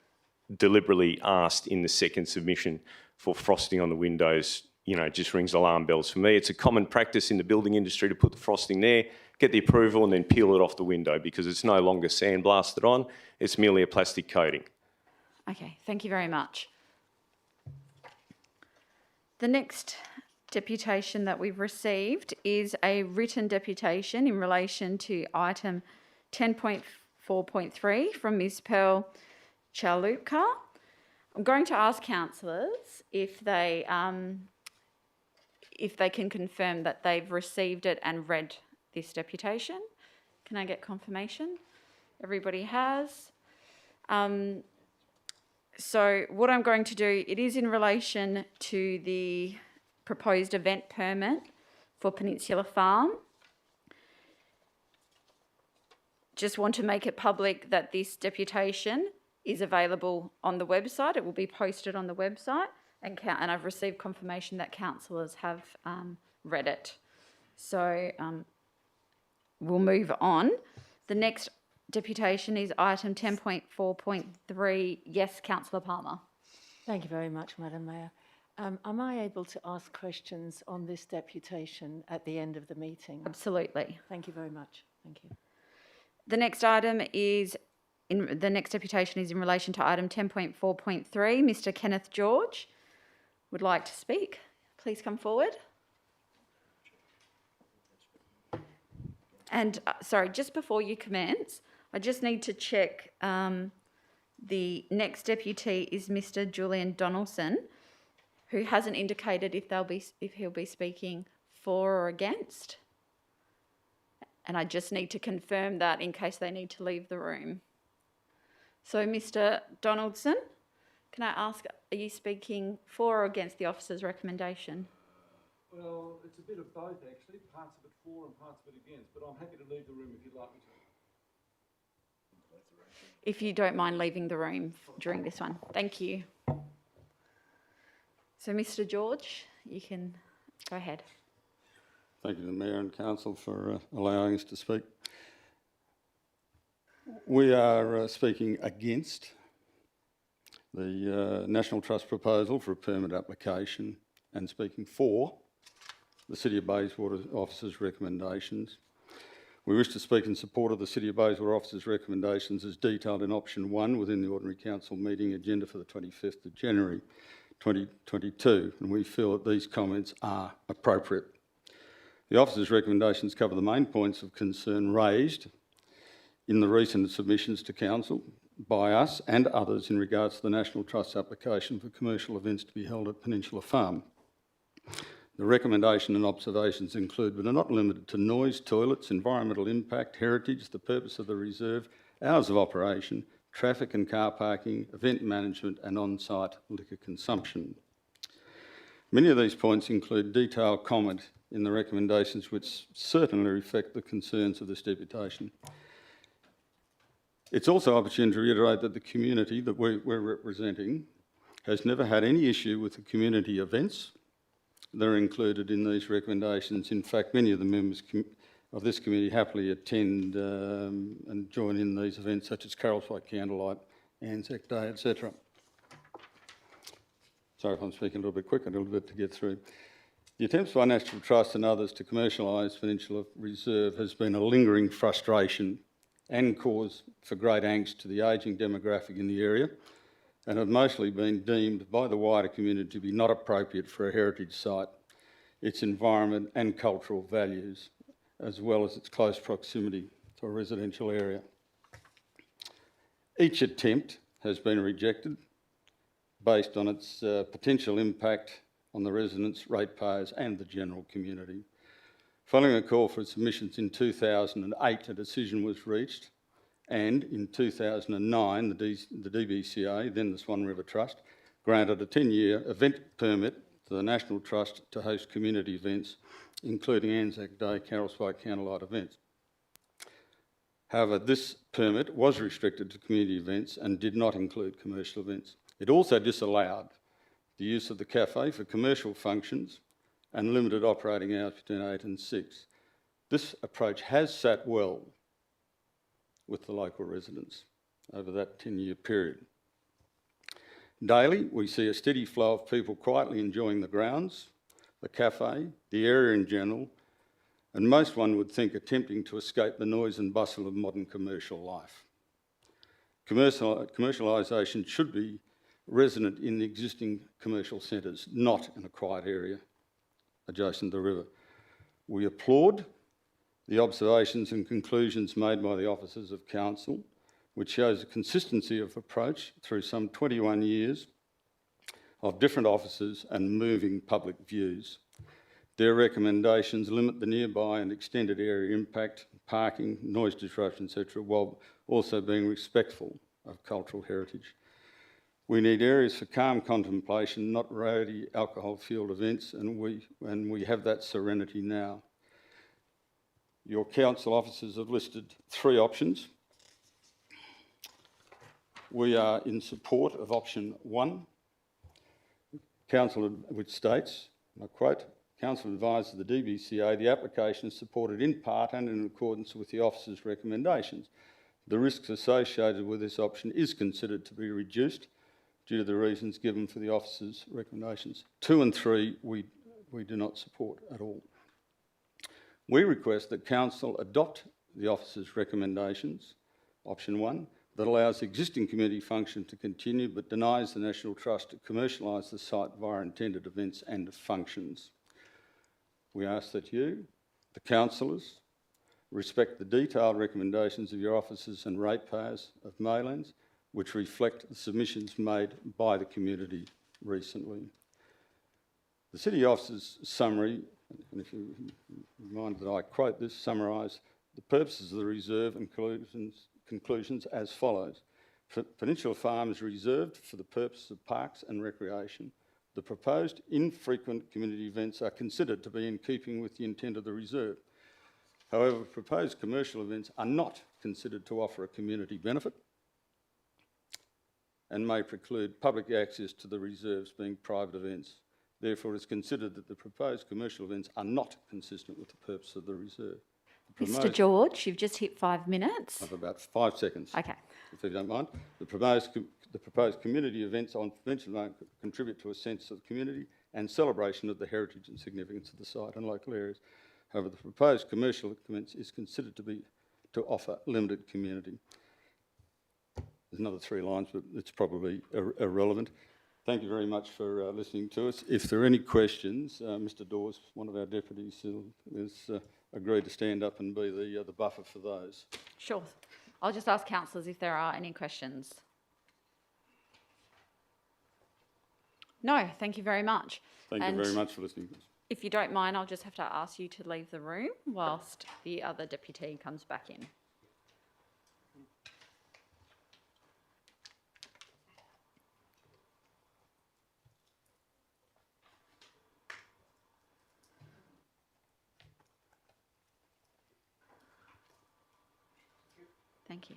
deliberately asked in the second submission for frosting on the windows, you know, just rings alarm bells for me. It's a common practice in the building industry to put the frosting there, get the approval and then peel it off the window because it's no longer sandblasted on, it's merely a plastic coating. Okay, thank you very much. The next deputation that we've received is a written deputation in relation to item 10.4.3 from Ms. Pearl Chalupka. I'm going to ask councillors if they can confirm that they've received it and read this deputation. Can I get confirmation? Everybody has. So what I'm going to do, it is in relation to the proposed event permit for Peninsula Farm. Just want to make it public that this deputation is available on the website. It will be posted on the website And I've received confirmation that councillors have read it. So we'll move on. The next deputation is item 10.4.3. Yes, Councillor Palmer. Thank you very much, Madam Mayor. Am I able to ask questions on this deputation at the end of the meeting? Absolutely. Thank you very much. Thank you. The next item is, the next deputation is in relation to item 10.4.3. Mr. Kenneth George would like to speak. Please come forward. And sorry, just before you commence, I just need to check. The next deputy is Mr. Julian Donaldson, who hasn't indicated if he'll be speaking for or against. And I just need to confirm that in case they need to leave the room. So, Mr. Donaldson, can I ask, are you speaking for or against the officer's recommendation? Well, it's a bit of both actually, parts of it for and parts of it against, but I'm happy to leave the room if you'd like me to. If you don't mind leaving the room during this one. Thank you. So, Mr. George, you can go ahead. Thank you to the Mayor and Council for allowing us to speak. We are speaking against the National Trust proposal for a permit application and speaking for the City of Bayswater officers' recommendations. We wish to speak in support of the City of Bayswater officers' recommendations as detailed in option 1 within the Ordinary Council meeting agenda for the 25th of January 2022, and we feel that these comments are appropriate. The officers' recommendations cover the main points of concern raised in the recent submissions to Council by us and others in regards to the National Trust application for commercial events to be held at Peninsula Farm. The recommendation and observations include, but are not limited to, noise, toilets, environmental impact, heritage, the purpose of the reserve, hours of operation, traffic and car parking, event management and on-site liquor consumption. Many of these points include detailed comment in the recommendations which certainly reflect the concerns of this deputation. It's also opportune to reiterate that the community that we're representing has never had any issue with the community events that are included in these recommendations. In fact, many of the members of this committee happily attend and join in these events such as Carol's by Candlelight, Anzac Day, etc. Sorry if I'm speaking a little bit quick, a little bit to get through. The attempts by National Trust and others to commercialise Peninsula Reserve has been a lingering frustration and cause for great angst to the ageing demographic in the area, and have mostly been deemed by the wider community to be not appropriate for a heritage site, its environment and cultural values, as well as its close proximity to a residential area. Each attempt has been rejected based on its potential impact on the residents, ratepayers and the general community. Following a call for submissions in 2008, a decision was reached, and in 2009, the DBCA, then the Swan River Trust, granted a 10-year event permit to the National Trust to host community events, including Anzac Day, Carol's by Candlelight events. However, this permit was restricted to community events and did not include commercial events. It also disallowed the use of the cafe for commercial functions and limited operating hours between 8 and 6. This approach has sat well with the local residents over that 10-year period. Daily, we see a steady flow of people quietly enjoying the grounds, the cafe, the area in general, and most, one would think, attempting to escape the noise and bustle of modern commercial life. Commercialisation should be resident in the existing commercial centres, not in a quiet area adjacent to the river. We applaud the observations and conclusions made by the officers of Council, which shows a consistency of approach through some 21 years of different officers and moving public views. Their recommendations limit the nearby and extended area impact, parking, noise disruption, etc., while also being respectful of cultural heritage. We need areas for calm contemplation, not rowdy, alcohol-fuelled events, and we have that serenity now. Your council officers have listed 3 options. We are in support of option 1. which states, and I quote, Council advises the DBCA the application is supported in part and in accordance with the officer's recommendations. The risks associated with this option is considered to be reduced due to the reasons given for the officer's recommendations. 2 and 3 we do not support at all. We request that Council adopt the officer's recommendations, option 1, that allows existing community function to continue but denies the National Trust to commercialise the site via intended events and functions. We ask that you, the councillors, respect the detailed recommendations of your officers and ratepayers of Maylands, which reflect the submissions made by the community recently. The City Officer's summary, and if you mind that I quote this, summarise the purposes of the reserve and conclusions as follows. Peninsula Farm is reserved for the purpose of parks and recreation. The proposed infrequent community events are considered to be in keeping with the intent of the reserve. However, proposed commercial events are not considered to offer a community benefit and may preclude public access to the reserves being private events. Therefore, it is considered that the proposed commercial events are not consistent with the purpose of the reserve. Mr. George, you've just hit 5 minutes. I have about 5 seconds. Okay. If you don't mind. The proposed community events on Peninsula contribute to a sense of the community and celebration of the heritage and significance of the site and local areas. However, the proposed commercial events is considered to offer limited community. There's another 3 lines, but it's probably irrelevant. Thank you very much for listening to us. If there are any questions, Mr. Dawes, one of our deputies, has agreed to stand up and be the buffer for those. Sure. I'll just ask councillors if there are any questions. No, thank you very much. Thank you very much for listening to us. If you don't mind, I'll just have to ask you to leave the room whilst the other deputy comes back in. Thank you.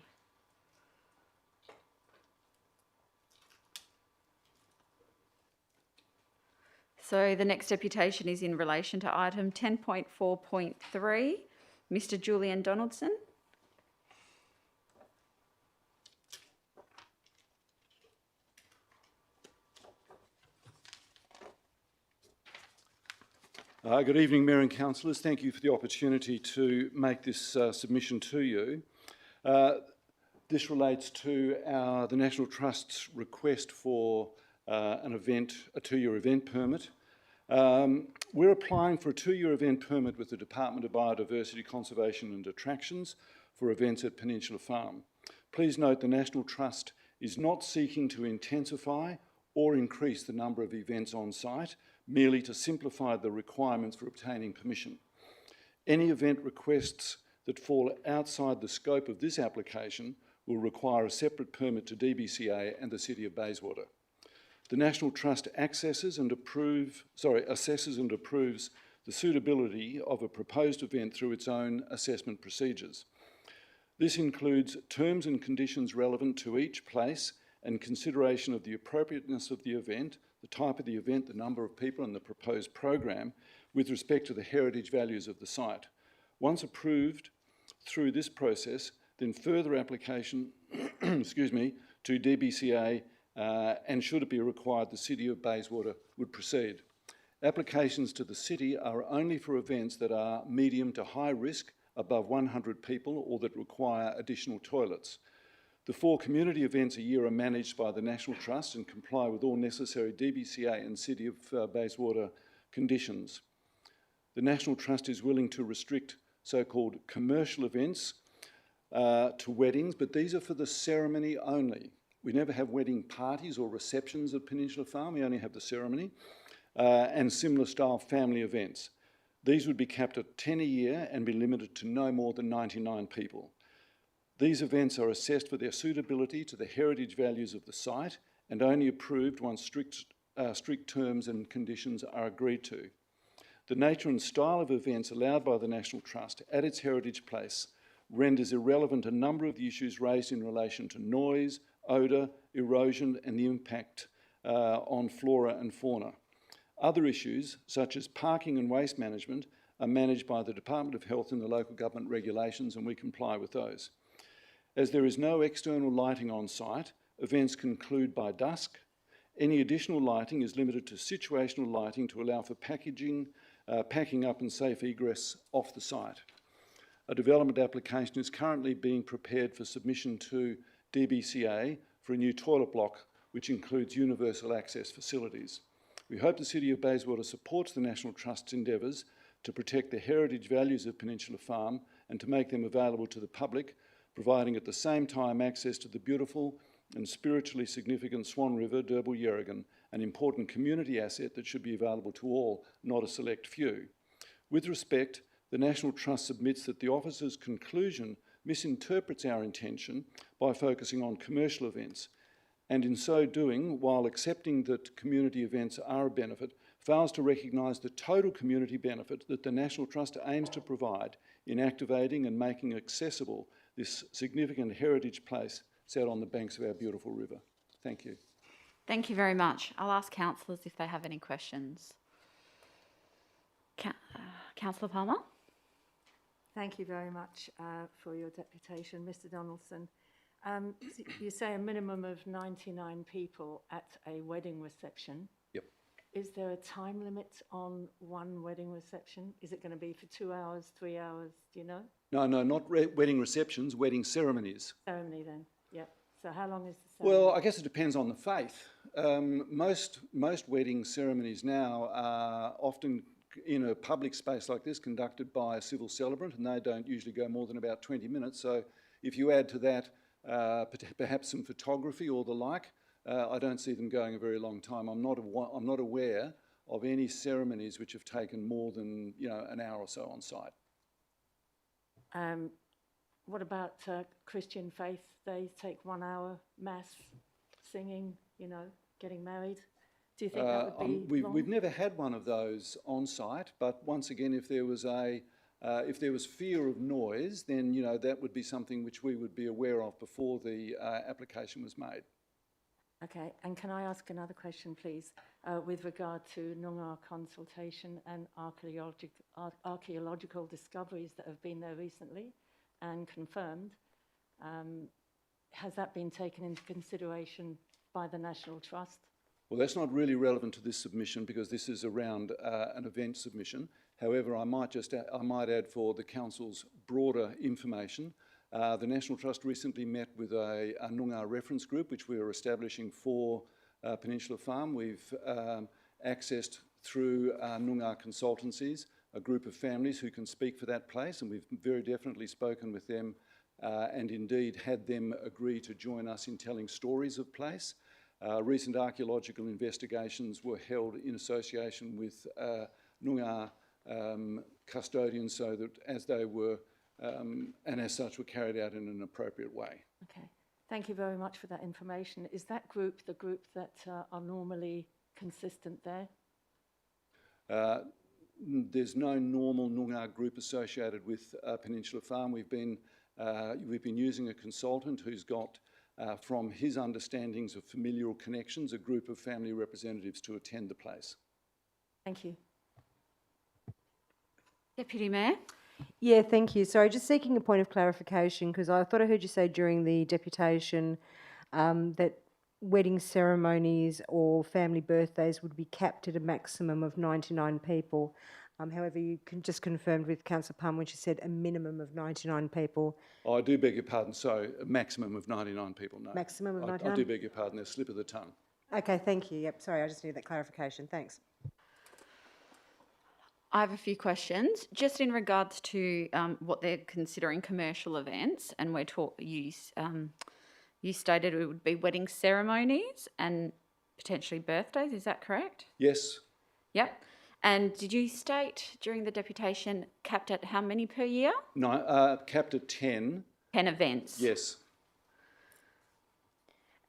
So the next deputation is in relation to item 10.4.3. Mr. Julian Donaldson. Good evening, Mayor and Councillors. Thank you for the opportunity to make this submission to you. This relates to the National Trust's request for a 2-year event permit. We're applying for a 2-year event permit with the Department of Biodiversity, Conservation and Attractions for events at Peninsula Farm. Please note the National Trust is not seeking to intensify or increase the number of events on site, merely to simplify the requirements for obtaining permission. Any event requests that fall outside the scope of this application will require a separate permit to DBCA and the City of Bayswater. The National Trust assesses and approves the suitability of a proposed event through its own assessment procedures. This includes terms and conditions relevant to each place and consideration of the appropriateness of the event, the type of the event, the number of people and the proposed program with respect to the heritage values of the site. Once approved through this process, then further application to DBCA and should it be required, the City of Bayswater would proceed. Applications to the City are only for events that are medium to high risk, above 100 people, or that require additional toilets. The 4 community events a year are managed by the National Trust and comply with all necessary DBCA and City of Bayswater conditions. The National Trust is willing to restrict so-called commercial events to weddings, but these are for the ceremony only. We never have wedding parties or receptions at Peninsula Farm, we only have the ceremony, and similar style family events. These would be capped at 10 a year and be limited to no more than 99 people. These events are assessed for their suitability to the heritage values of the site and only approved once strict terms and conditions are agreed to. The nature and style of events allowed by the National Trust at its heritage place renders irrelevant a number of the issues raised in relation to noise, odour, erosion and the impact on flora and fauna. Other issues, such as parking and waste management, are managed by the Department of Health and the local government regulations, and we comply with those. As there is no external lighting on site, events conclude by dusk. Any additional lighting is limited to situational lighting to allow for packing up and safe egress off the site. A development application is currently being prepared for submission to DBCA for a new toilet block, which includes universal access facilities. We hope the City of Bayswater supports the National Trust's endeavours to protect the heritage values of Peninsula Farm and to make them available to the public, providing at the same time access to the beautiful and spiritually significant Swan River, Derbyl Yerrigan, an important community asset that should be available to all, not a select few. With respect, the National Trust submits that the officer's conclusion misinterprets our intention by focusing on commercial events, and in so doing, while accepting that community events are a benefit, fails to recognise the total community benefit that the National Trust aims to provide in activating and making accessible this significant heritage place set on the banks of our beautiful river. Thank you. Thank you very much. I'll ask councillors if they have any questions. Councillor Palmer? Thank you very much for your deputation, Mr. Donaldson. You say a minimum of 99 people at a wedding reception. Yep. Is there a time limit on one wedding reception? Is it going to be for 2 hours, 3 hours? Do you know? No, not wedding receptions, wedding ceremonies. Ceremony then, yep. So how long is the ceremony? Well, I guess it depends on the faith. Most wedding ceremonies now are often in a public space like this conducted by a civil celebrant, and they don't usually go more than about 20 minutes. So if you add to that perhaps some photography or the like, I don't see them going a very long time. I'm not aware of any ceremonies which have taken more than an hour or so on site. What about Christian faith? They take 1 hour mass, singing, getting married. Do you think that would be long? We've never had one of those on site, but once again, if there was fear of noise, then that would be something which we would be aware of before the application was made. Okay, and can I ask another question, please, with regard to Noongar consultation and archaeological discoveries that have been there recently and confirmed? Has that been taken into consideration by the National Trust? Well, that's not really relevant to this submission because this is around an event submission. However, I might add for the Council's broader information, the National Trust recently met with a Noongar reference group which we are establishing for Peninsula Farm. We've accessed through Noongar consultancies a group of families who can speak for that place, and we've very definitely spoken with them and indeed had them agree to join us in telling stories of place. Recent archaeological investigations were held in association with Noongar custodians, so that as they were and as such were carried out in an appropriate way. Okay, thank you very much for that information. Is that group the group that are normally consistent there? There's no normal Noongar group associated with Peninsula Farm. We've been using a consultant who's got, from his understandings of familial connections, a group of family representatives to attend the place. Thank you. Deputy Mayor? Yeah, thank you. Sorry, just seeking a point of clarification because I thought I heard you say during the deputation that wedding ceremonies or family birthdays would be capped at a maximum of 99 people. However, you can just confirmed with Councillor Palmer when she said a minimum of 99 people. Oh, I do beg your pardon. So a maximum of 99 people, no. Maximum of 99? I do beg your pardon. There's a slip of the tongue. Okay, thank you. Yep, sorry, I just need that clarification. Thanks. I have a few questions. Just in regards to what they're considering commercial events, and you stated it would be wedding ceremonies and potentially birthdays, is that correct? Yes. Yep. And did you state during the deputation capped at how many per year? No, capped at 10. 10 events? Yes.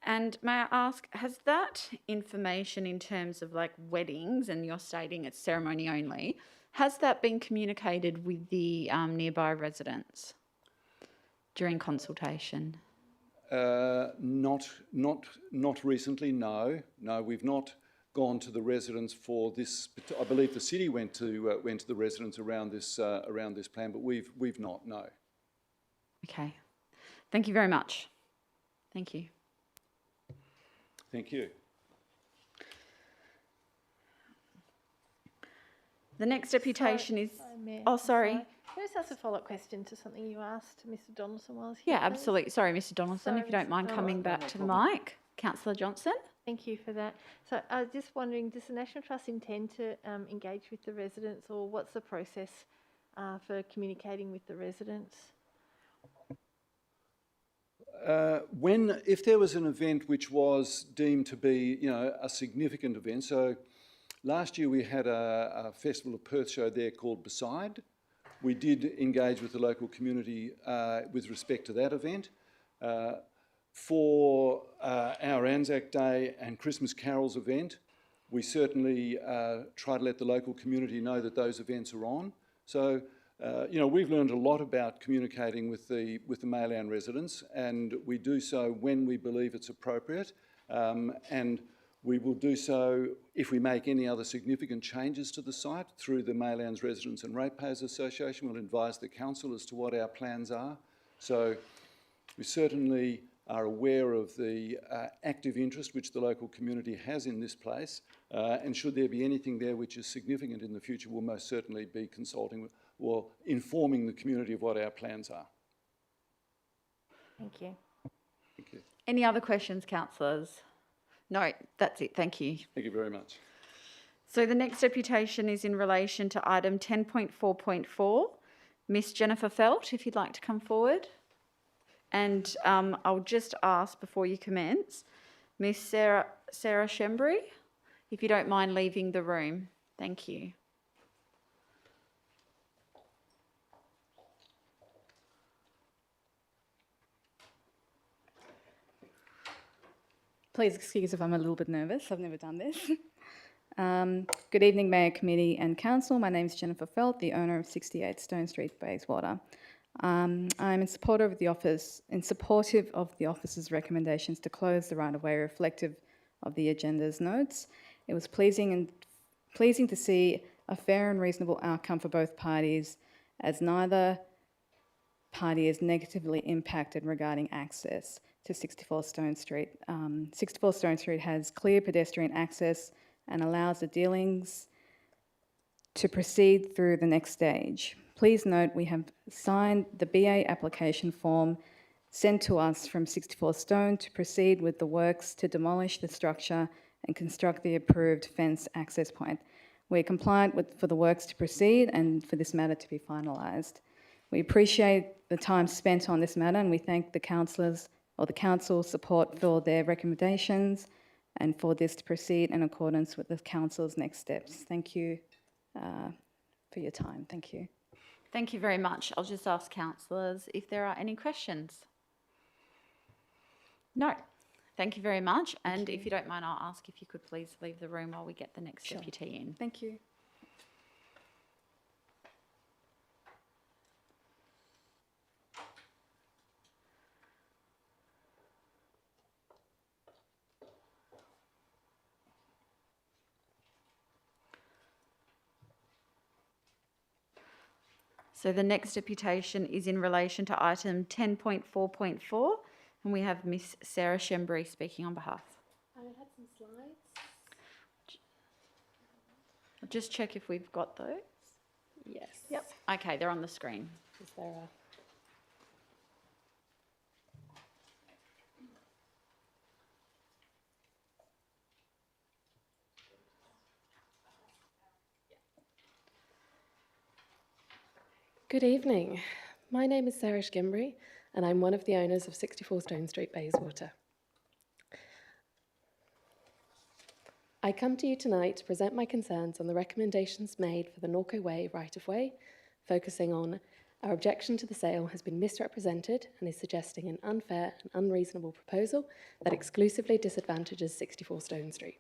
And may I ask, has that information in terms of like weddings, and you're stating it's ceremony only, has that been communicated with the nearby residents during consultation? Not recently, no. No, we've not gone to the residents for this. I believe the city went to the residents around this plan, but we've not. No. Okay. Thank you very much. Thank you. Thank you. The next deputation is... Oh, sorry. Can I just ask a follow-up question to something you asked Mr Donaldson while he was here? Yeah, please? absolutely. Sorry, Mr Donaldson, Sorry, if you don't mind Mr. coming back to the mic. Councillor Johnson? Thank you for that. So I was just wondering, does the National Trust intend to engage with the residents, or what's the process for communicating with the residents? If there was an event which was deemed to be, a significant event, so last year we had a Festival of Perth show there called Beside. We did engage with the local community with respect to that event. For our Anzac Day and Christmas Carols event, we certainly try to let the local community know that those events are on. So, we've learned a lot about communicating with the Mayland residents, and we do so when we believe it's appropriate. And we will do so if we make any other significant changes to the site through the Maylands Residents and Ratepayers Association. We'll advise the council as to what our plans are. So we certainly are aware of the active interest which the local community has in this place, and should there be anything there which is significant in the future, we'll most certainly be consulting or informing the community of what our plans are. Thank you. Thank you. Any other questions, councillors? No, that's it. Thank you. Thank you very much. So the next deputation is in relation to item 10.4.4. Miss Jennifer Felt, if you'd like to come forward. And I'll just ask before you commence, Miss Sarah Shembry, if you don't mind leaving the room. Thank you. Please excuse if I'm a little bit nervous. I've never done this. Good evening, Mayor, Committee and Council. My name is Jennifer Felt, the owner of 68 Stone Street, Bayswater. I'm supportive of the office's recommendations to close the right-of-way, reflective of the agenda's notes. It was pleasing to see a fair and reasonable outcome for both parties, as neither party is negatively impacted regarding access to 64 Stone Street. 64 Stone Street has clear pedestrian access and allows the dealings to proceed through the next stage. Please note we have signed the BA application form sent to us from 64 Stone to proceed with the works to demolish the structure and construct the approved fence access point. We're compliant for the works to proceed and for this matter to be finalised. We appreciate the time spent on this matter, and we thank the councillors or the council's support for their recommendations and for this to proceed in accordance with the council's next steps. Thank you for your time. Thank you. Thank you very much. I'll just ask councillors if there are any questions. No. Thank you very much. And if you don't mind, I'll ask if you could please leave the room while we get the next deputy in. Thank you. So the next deputation is in relation to item 10.4.4, and we have Miss Sarah Shembry speaking on behalf. I had some slides. I'll just check if we've got those. Yes. Yep. Okay, they're on the screen. Is there a... Good evening. My name is Sarah Shembry, and I'm one of the owners of 64 Stone Street, Bayswater. I come to you tonight to present my concerns on the recommendations made for the Norco Way right-of-way, focusing on our objection to the sale has been misrepresented and is suggesting an unfair and unreasonable proposal that exclusively disadvantages 64 Stone Street.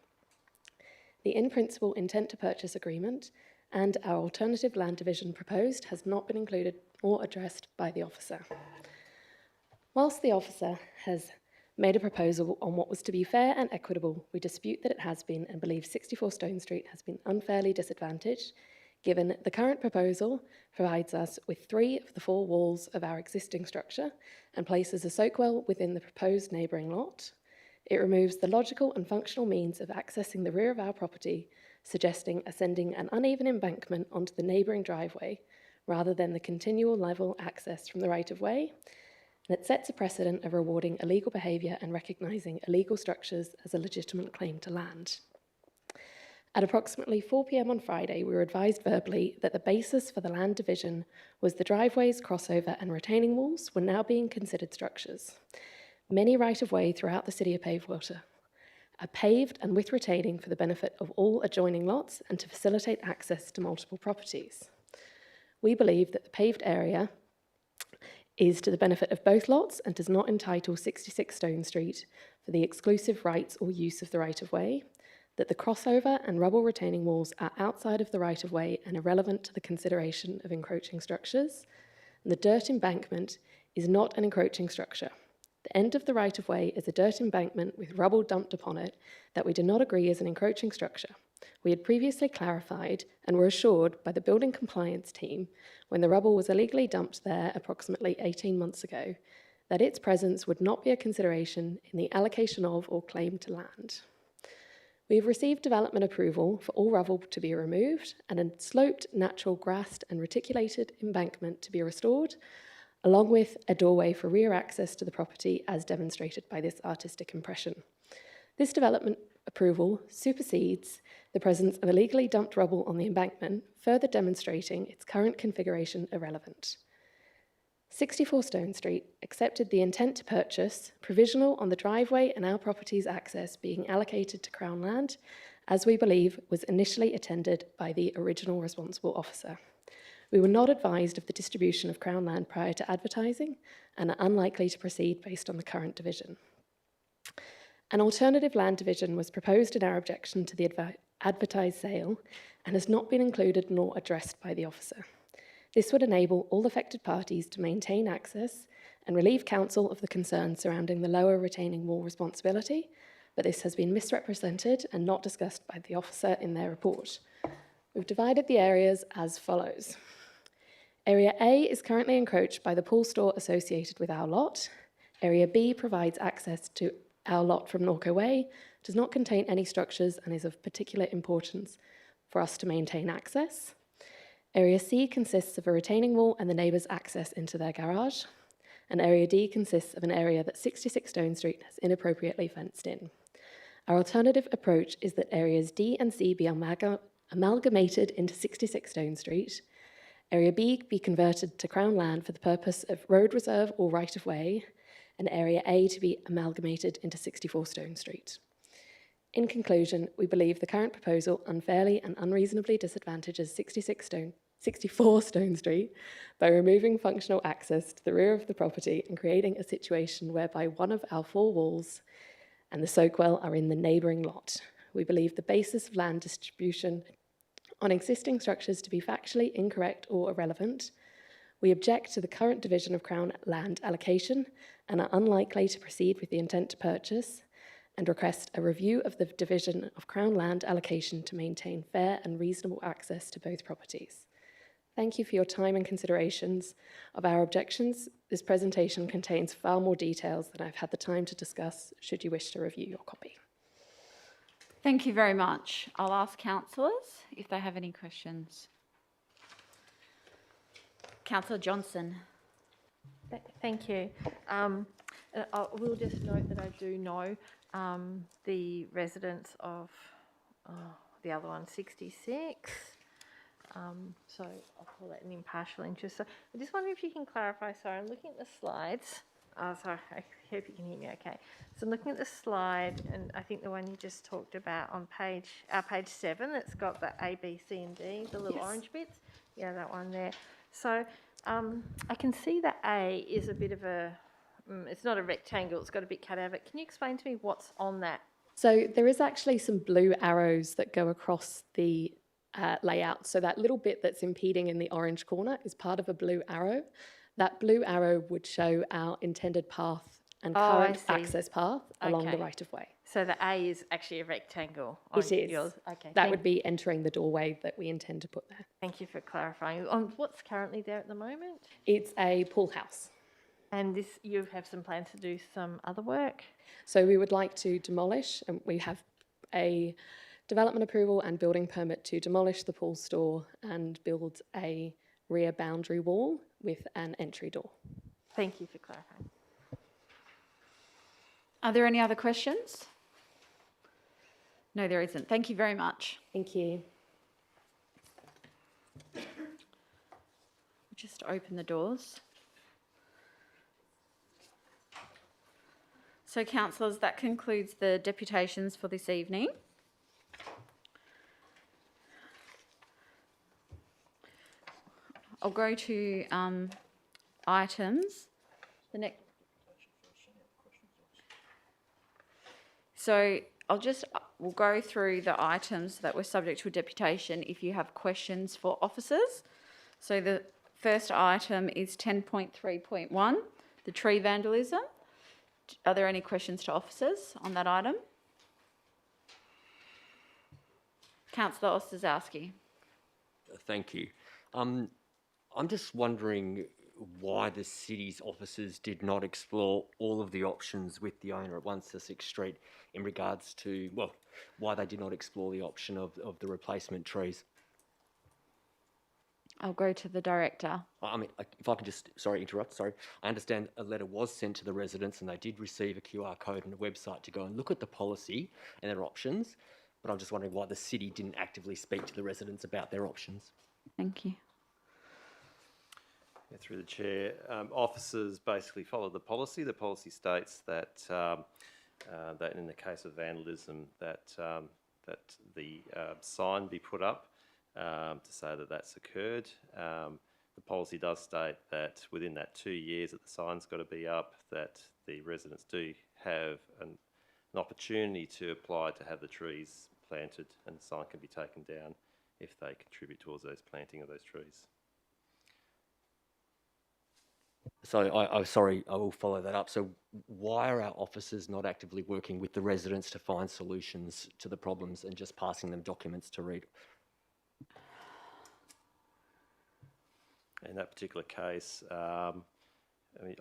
The in-principle intent to purchase agreement and our alternative land division proposed has not been included or addressed by the officer. Whilst the officer has made a proposal on what was to be fair and equitable. We dispute that it has been and believe 64 Stone Street has been unfairly disadvantaged, given the current proposal provides us with 3 of the 4 walls of our existing structure and places a soakwell within the proposed neighbouring lot. It removes the logical and functional means of accessing the rear of our property, suggesting ascending an uneven embankment onto the neighbouring driveway rather than the continual level access from the right-of-way. And it sets a precedent of rewarding illegal behaviour and recognising illegal structures as a legitimate claim to land. At approximately 4 p.m. on Friday, we were advised verbally that the basis for the land division was the driveways, crossover and retaining walls were now being considered structures. Many right-of-way throughout the city of Bayswater are paved and with retaining for the benefit of all adjoining lots and to facilitate access to multiple properties. We believe that the paved area is to the benefit of both lots and does not entitle 66 Stone Street for the exclusive rights or use of the right-of-way, that the crossover and rubble retaining walls are outside of the right-of-way and irrelevant to the consideration of encroaching structures, and the dirt embankment is not an encroaching structure. The end of the right-of-way is a dirt embankment with rubble dumped upon it that we do not agree is an encroaching structure. We had previously clarified and were assured by the building compliance team when the rubble was illegally dumped there approximately 18 months ago that its presence would not be a consideration in the allocation of or claim to land. We have received development approval for all rubble to be removed and a sloped, natural, grassed and reticulated embankment to be restored, along with a doorway for rear access to the property as demonstrated by this artistic impression. This development approval supersedes the presence of illegally dumped rubble on the embankment, further demonstrating its current configuration irrelevant. 64 Stone Street accepted the intent to purchase, provisional on the driveway and our property's access being allocated to Crown land, as we believe was initially attended by the original responsible officer. We were not advised of the distribution of Crown land prior to advertising and are unlikely to proceed based on the current division. An alternative land division was proposed in our objection to the advertised sale and has not been included nor addressed by the officer. This would enable all affected parties to maintain access and relieve council of the concerns surrounding the lower retaining wall responsibility, but this has been misrepresented and not discussed by the officer in their report. We've divided the areas as follows. Area A is currently encroached by the pool store associated with our lot. Area B provides access to our lot from Norco Way, does not contain any structures and is of particular importance for us to maintain access. Area C consists of a retaining wall and the neighbours' access into their garage. And Area D consists of an area that 66 Stone Street has inappropriately fenced in. Our alternative approach is that areas D and C be amalgamated into 66 Stone Street, Area B be converted to Crown land for the purpose of road reserve or right-of-way, and Area A to be amalgamated into 64 Stone Street. In conclusion, we believe the current proposal unfairly and unreasonably disadvantages 64 Stone Street by removing functional access to the rear of the property and creating a situation whereby one of our 4 walls and the soakwell are in the neighbouring lot. We believe the basis of land distribution on existing structures to be factually incorrect or irrelevant. We object to the current division of Crown land allocation and are unlikely to proceed with the intent to purchase, and request a review of the division of Crown land allocation to maintain fair and reasonable access to both properties. Thank you for your time and considerations of our objections. This presentation contains far more details than I've had the time to discuss, should you wish to review your copy. Thank you very much. I'll ask councillors if they have any questions. Councillor Johnson. Thank you. I will just note that I do know the residents of the other one, 66. So I'll call that an impartial interest. So I just wonder if you can clarify. Sorry, I'm looking at the slides. Sorry, I hope you can hear me okay. So I'm looking at the slide, and I think the one you just talked about on page 7, that's got the A, B, C and D, the little orange bits. Yeah, that one there. So I can see that A is a bit of a, it's not a rectangle, it's got a bit cut out of it. Can you explain to me what's on that? So there is actually some blue arrows that go across the layout. So that little bit that's impeding in the orange corner is part of a blue arrow. That blue arrow would show our intended path and Oh, I current see. access path along the Okay. right-of-way. So the A is actually a rectangle. It is. Yours. Okay. That would be entering the doorway that we intend to put there. Thank you for clarifying. What's currently there at the moment? It's a pool house. And this, you have some plans to do some other work? So we would like to demolish, and we have a development approval and building permit to demolish the pool store and build a rear boundary wall with an entry door. Thank you for clarifying. Are there any other questions? No, there isn't. Thank you very much. Thank you. Just open the doors. So, councillors, that concludes the deputations for this evening. I'll go to items. The next. So we'll go through the items that were subject to a deputation if you have questions for officers. So the first item is 10.3.1, the tree vandalism. Are there any questions to officers on that item? Councillor Ostaszewski. Thank you. I'm just wondering why the city's officers did not explore all of the options with the owner at 1 Sussex Street in regards to, well, why they did not explore the option of the replacement trees. I'll go to the director. I mean, if I can just, interrupt. I understand a letter was sent to the residents and they did receive a QR code and a website to go and look at the policy and their options, but I'm just wondering why the city didn't actively speak to the residents about their options. Thank you. Yeah, through the chair, officers basically follow the policy. The policy states that that in the case of vandalism, that the sign be put up to say that that's occurred. The policy does state that within that 2 years that the sign's got to be up, that the residents do have an opportunity to apply to have the trees planted, and the sign can be taken down if they contribute towards those planting of those trees. So I will follow that up. So why are our officers not actively working with the residents to find solutions to the problems and just passing them documents to read? In that particular case,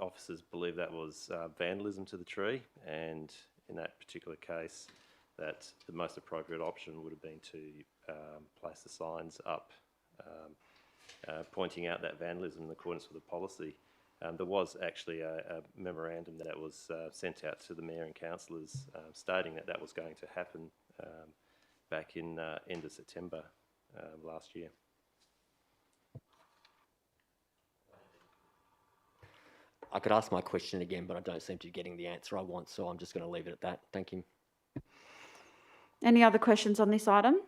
officers believe that was vandalism to the tree, and in that particular case, that the most appropriate option would have been to place the signs up pointing out that vandalism in accordance with the policy. There was actually a memorandum that was sent out to the Mayor and councillors stating that that was going to happen back in end of September last year. I could ask my question again, but I don't seem to be getting the answer I want, so I'm just going to leave it at that. Thank you. Any other questions on this item?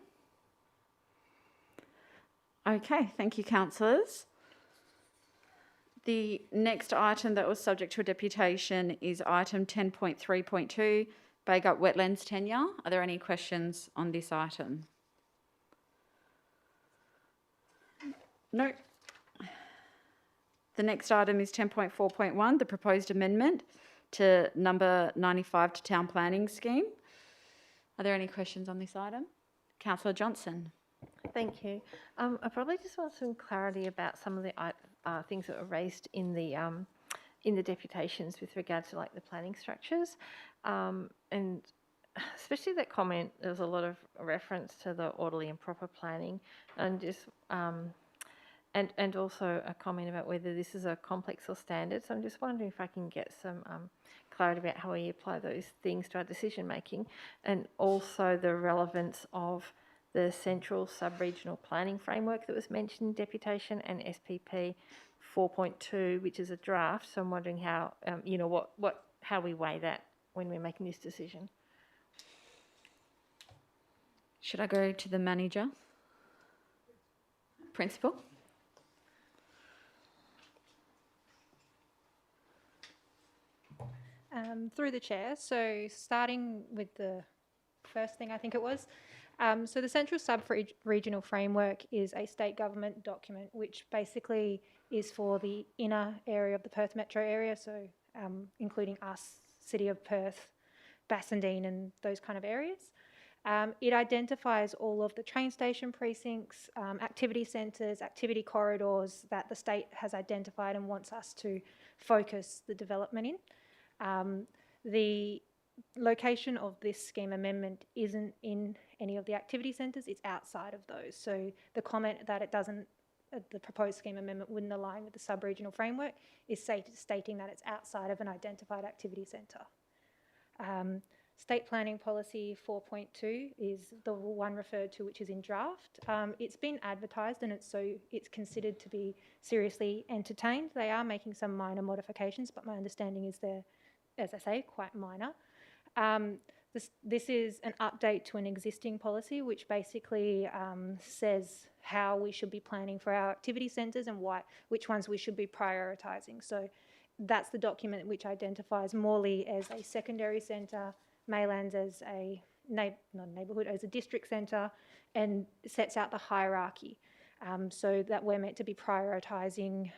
Okay, thank you, councillors. The next item that was subject to a deputation is item 10.3.2, Baygut Wetlands tenure. Are there any questions on this item? No. The next item is 10.4.1, the proposed amendment to number 95 to town planning scheme. Are there any questions on this item? Councillor Johnson. Thank you. I probably just want some clarity about some of the things that were raised in the deputations with regard to like the planning structures, and especially that comment. There was a lot of reference to the orderly and proper planning, and just and also a comment about whether this is a complex or standard. So I'm just wondering if I can get some clarity about how we apply those things to our decision making, and also the relevance of the central sub-regional planning framework that was mentioned in deputation, and SPP 4.2, which is a draft. So I'm wondering how, how we weigh that when we're making this decision. Should I go to the manager? Principal? Through the chair, so starting with the first thing I think it was, so the Central Sub-Regional Framework is a state government document which basically is for the inner area of the Perth metro area, so including us, City of Perth, Bassendean and those kind of areas. It identifies all of the train station precincts, activity centres, activity corridors that the state has identified and wants us to focus the development in. The location of this scheme amendment isn't in any of the activity centres, it's outside of those. So the comment that it doesn't, the proposed scheme amendment wouldn't align with the sub-regional framework is stating that it's outside of an identified activity centre. State Planning Policy 4.2 is the one referred to, which is in draft. It's been advertised and it's considered to be seriously entertained. They are making some minor modifications, but my understanding is they're, as I say, quite minor. This is an update to an existing policy, which basically says how we should be planning for our activity centres and which ones we should be prioritising. So that's the document which identifies Morley as a secondary centre, Maylands as a not a neighbourhood, as a district centre, and sets out the hierarchy so that we're meant to be prioritising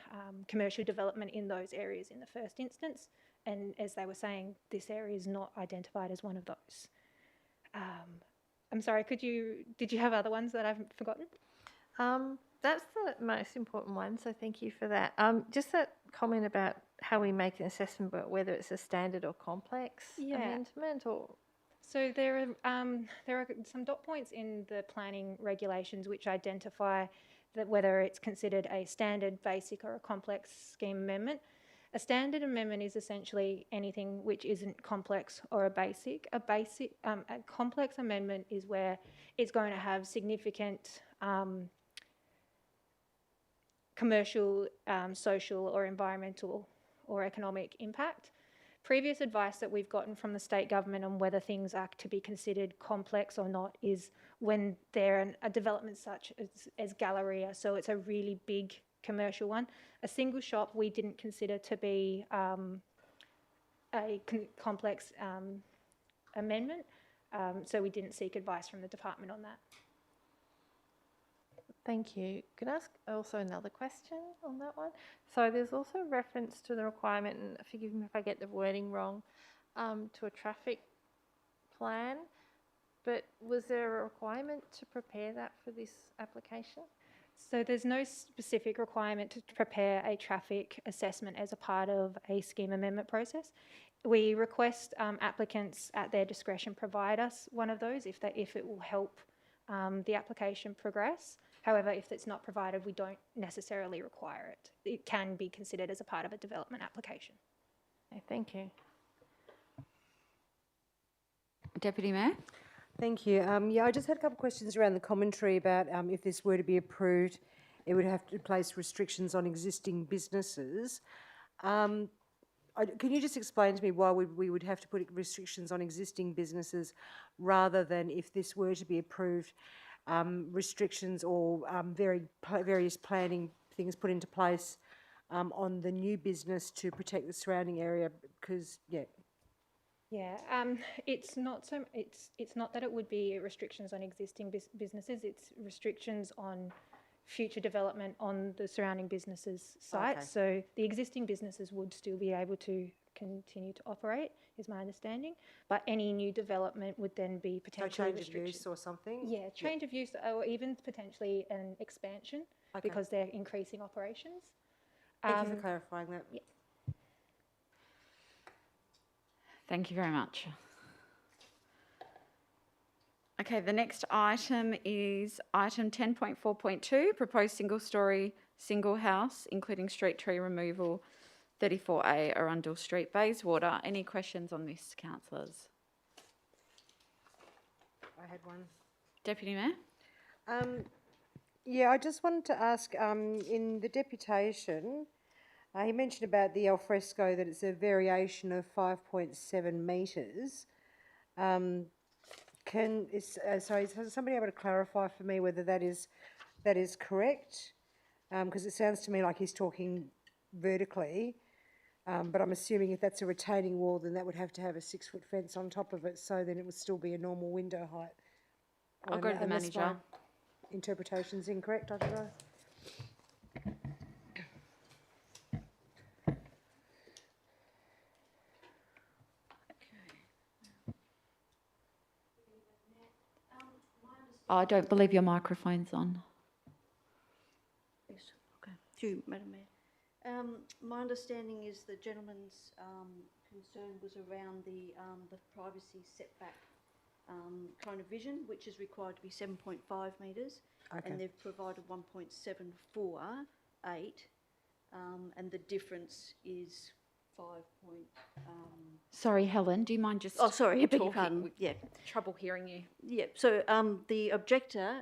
commercial development in those areas in the first instance. And as they were saying, this area is not identified as one of those. I'm sorry, did you have other ones that I've forgotten? That's the most important one, so thank you for that. Just that comment about how we make an assessment about whether it's a standard or complex amendment, or so there are some dot points in the planning regulations which identify that whether it's considered a standard, basic, or a complex scheme amendment. A standard amendment is essentially anything which isn't complex or a basic. A complex amendment is where it's going to have significant commercial, social or environmental or economic impact. Previous advice that we've gotten from the state government on whether things are to be considered complex or not is when they're a development such as Galleria, so it's a really big commercial one. A single shop we didn't consider to be a complex amendment, so we didn't seek advice from the department on that. Thank you. Can I ask also another question on that one? So there's also reference to the requirement, and forgive me if I get the wording wrong, to a traffic plan, but was there a requirement to prepare that for this application? So there's no specific requirement to prepare a traffic assessment as a part of a scheme amendment process. We request applicants at their discretion provide us one of those if it will help the application progress. However, if it's not provided, we don't necessarily require it. It can be considered as a part of a development application. Okay, thank you. Deputy Mayor? Thank you. Yeah, I just had a couple of questions around the commentary about if this were to be approved, it would have to place restrictions on existing businesses. Can you just explain to me why we would have to put restrictions on existing businesses rather than, if this were to be approved, restrictions or various planning things put into place on the new business to protect the surrounding area? Because, it's not that it would be restrictions on existing businesses, it's restrictions on future development on the surrounding businesses' sites. Okay. So the existing businesses would still be able to continue to operate, is my understanding, but any new development would then be potentially change of use or something? Yeah, change of use, or even potentially an expansion because they're increasing operations. Thank you for clarifying that. Yeah. Thank you very much. Okay, the next item is item 10.4.2, proposed single-storey, single house, including street tree removal, 34A Arundel Street, Bayswater. Any questions on this, councillors? I had one. Deputy Mayor? Yeah, I just wanted to ask, in the deputation, he mentioned about the alfresco, that it's a variation of 5.7 metres. Is somebody able to clarify for me whether that is correct? Because it sounds to me like he's talking vertically, but I'm assuming if that's a retaining wall, then that would have to have a 6-foot fence on top of it, so then it would still be a normal window height. I'll go to the manager. My interpretation's incorrect, I don't know. I don't believe your microphone's on. Yes, okay. Through you, Madam Mayor. My understanding is the gentleman's concern was around the privacy setback kind of vision, which is required to be 7.5 metres, Okay. and they've provided 1.748, and the difference is 5. Sorry, Helen, do you mind just Oh, sorry, I beg your talking? pardon. We've Yeah. trouble hearing you. Yeah, so the objector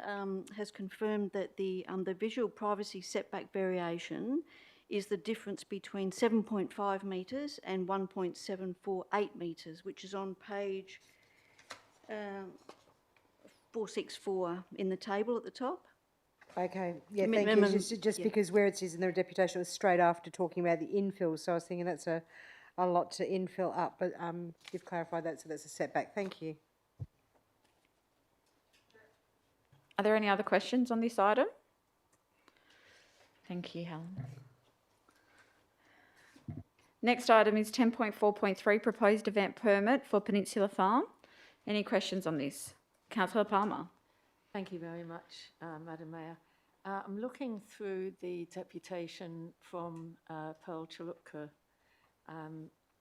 has confirmed that the visual privacy setback variation is the difference between 7.5 metres and 1.748 metres, which is on page 464 in the table at the top. Okay, yeah, Mi- thank you. minimum- Just yeah. because where it says in the deputation, it was straight after talking about the infill, so I was thinking that's a lot to infill up, but you've clarified that, so that's a setback. Thank you. Are there any other questions on this item? Thank you, Helen. Next item is 10.4.3, proposed event permit for Peninsula Farm. Any questions on this? Councillor Palmer. Thank you very much, Madam Mayor. I'm looking through the deputation from Pearl Chalupka.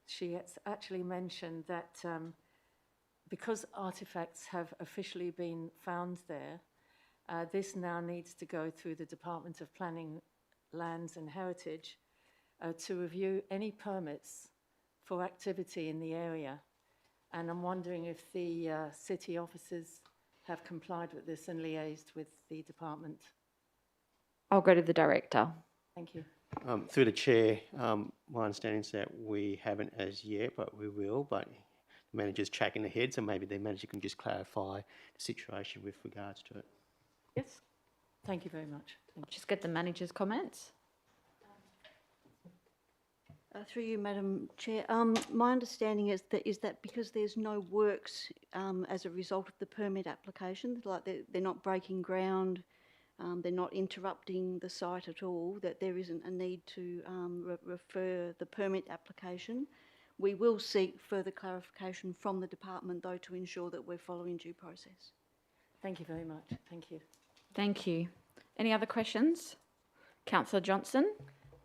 She has actually mentioned that because artefacts have officially been found there, this now needs to go through the Department of Planning, Lands and Heritage to review any permits for activity in the area. And I'm wondering if the city officers have complied with this and liaised with the department. I'll go to the director. Thank you. Through the chair, my understanding is that we haven't as yet, but we will. But the manager's tracking ahead, so maybe the manager can just clarify the situation with regards to it. Yes. Thank you very much. Thank you. Just get the manager's comments. Through you, Madam Chair. My understanding is that because there's no works as a result of the permit application, like they're not breaking ground, they're not interrupting the site at all, that there isn't a need to refer the permit application. We will seek further clarification from the department, though, to ensure that we're following due process. Thank you very much. Thank you. Thank you. Any other questions? Councillor Johnson.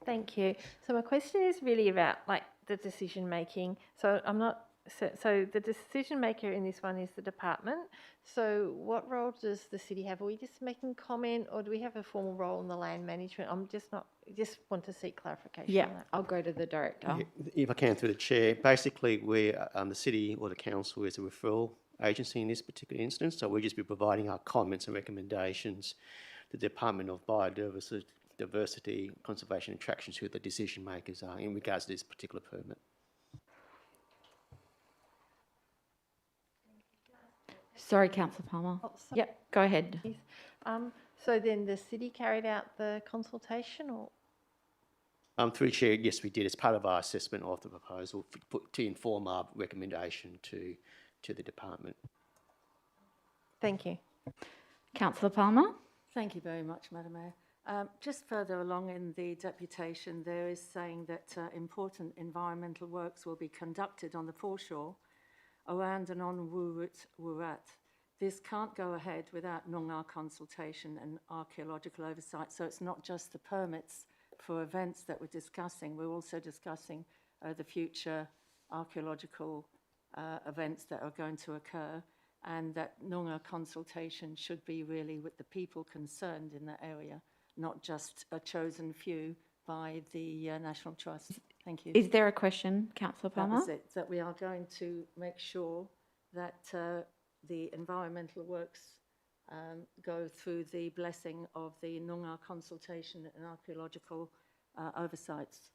Thank you. So my question is really about like the decision making. So I'm not. So the decision maker in this one is the department. So what role does the city have? Are we just making comment, or do we have a formal role in the land management? I'm just not. Just want to seek clarification. Yeah, on that. I'll go to the director. Yeah, if I can, through the chair, basically we're, the city or the council is a referral agency in this particular instance, so we'll just be providing our comments and recommendations to the Department of Biodiversity, Conservation and Attractions, who the decision makers are in regards to this particular permit. Sorry, Councillor Palmer. Oh, sorry. Yep, go ahead. Yes. So then the city carried out the consultation, or? Through the chair, yes, we did. As part of our assessment of the proposal to inform our recommendation to the department. Thank you. Councillor Palmer. Thank you very much, Madam Mayor. Just further along in the deputation, there is saying that important environmental works will be conducted on the foreshore around and on Wurat. This can't go ahead without Noongar consultation and archaeological oversight. So it's not just the permits for events that we're discussing. We're also discussing the future archaeological events that are going to occur, and that Noongar consultation should be really with the people concerned in that area, not just a chosen few by the National Trust. Thank you. Is there a question, Councillor Palmer? That was it, that we are going to make sure that the environmental works go through the blessing of the Noongar consultation and archaeological oversights.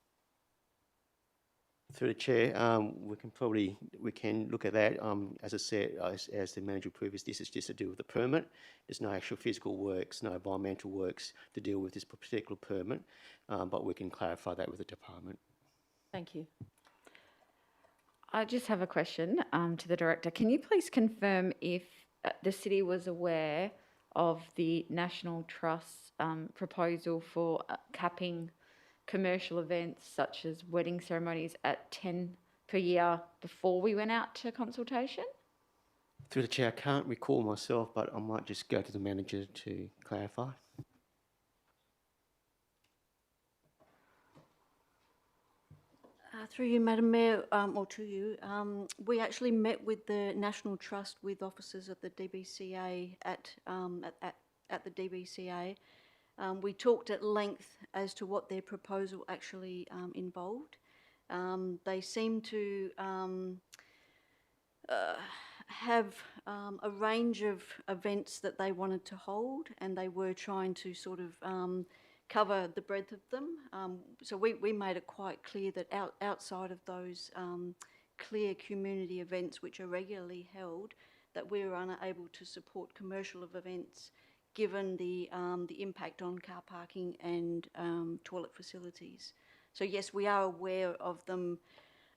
Through the chair, we can look at that. As I said, as the manager previous, this is just to do with the permit. There's no actual physical works, no environmental works to deal with this particular permit, but we can clarify that with the department. Thank you. I just have a question to the director. Can you please confirm if the city was aware of the National Trust's proposal for capping commercial events such as wedding ceremonies at 10 per year before we went out to consultation? Through the chair, I can't recall myself, but I might just go to the manager to clarify. Through you, Madam Mayor, or to you, we actually met with the National Trust with officers of the DBCA at the DBCA. We talked at length as to what their proposal actually involved. They seem to have a range of events that they wanted to hold, and they were trying to sort of cover the breadth of them. So we made it quite clear that outside of those clear community events which are regularly held, that we were unable to support commercial events given the impact on car parking and toilet facilities. So yes, we are aware of them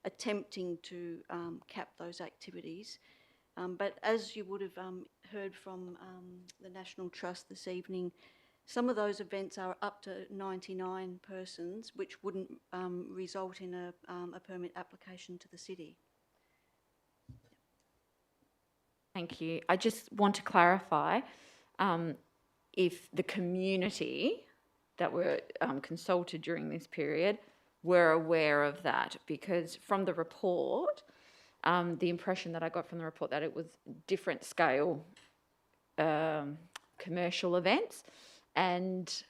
attempting to cap those activities. But as you would have heard from the National Trust this evening, some of those events are up to 99 persons, which wouldn't result in a permit application to the city. Thank you. I just want to clarify if the community that were consulted during this period were aware of that, because from the report, the impression that I got from the report that it was different scale commercial events, and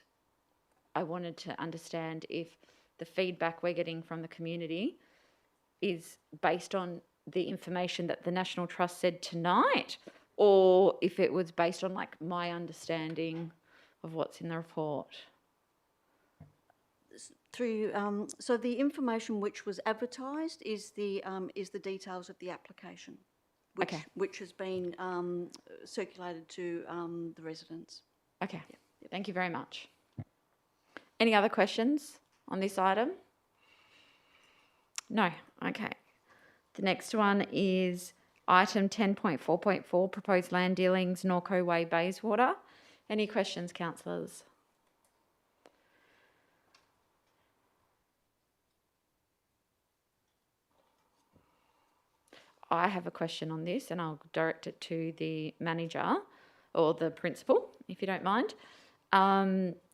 I wanted to understand if the feedback we're getting from the community is based on the information that the National Trust said tonight, or if it was based on like my understanding of what's in the report. Through so the information which was advertised is the details of the application, which has been circulated to the residents. Okay, thank you very much. Any other questions on this item? No, okay. The next one is item 10.4.4, proposed land dealings, Norco Way, Bayswater. Any questions, councillors? I have a question on this, and I'll direct it to the manager or the principal, if you don't mind.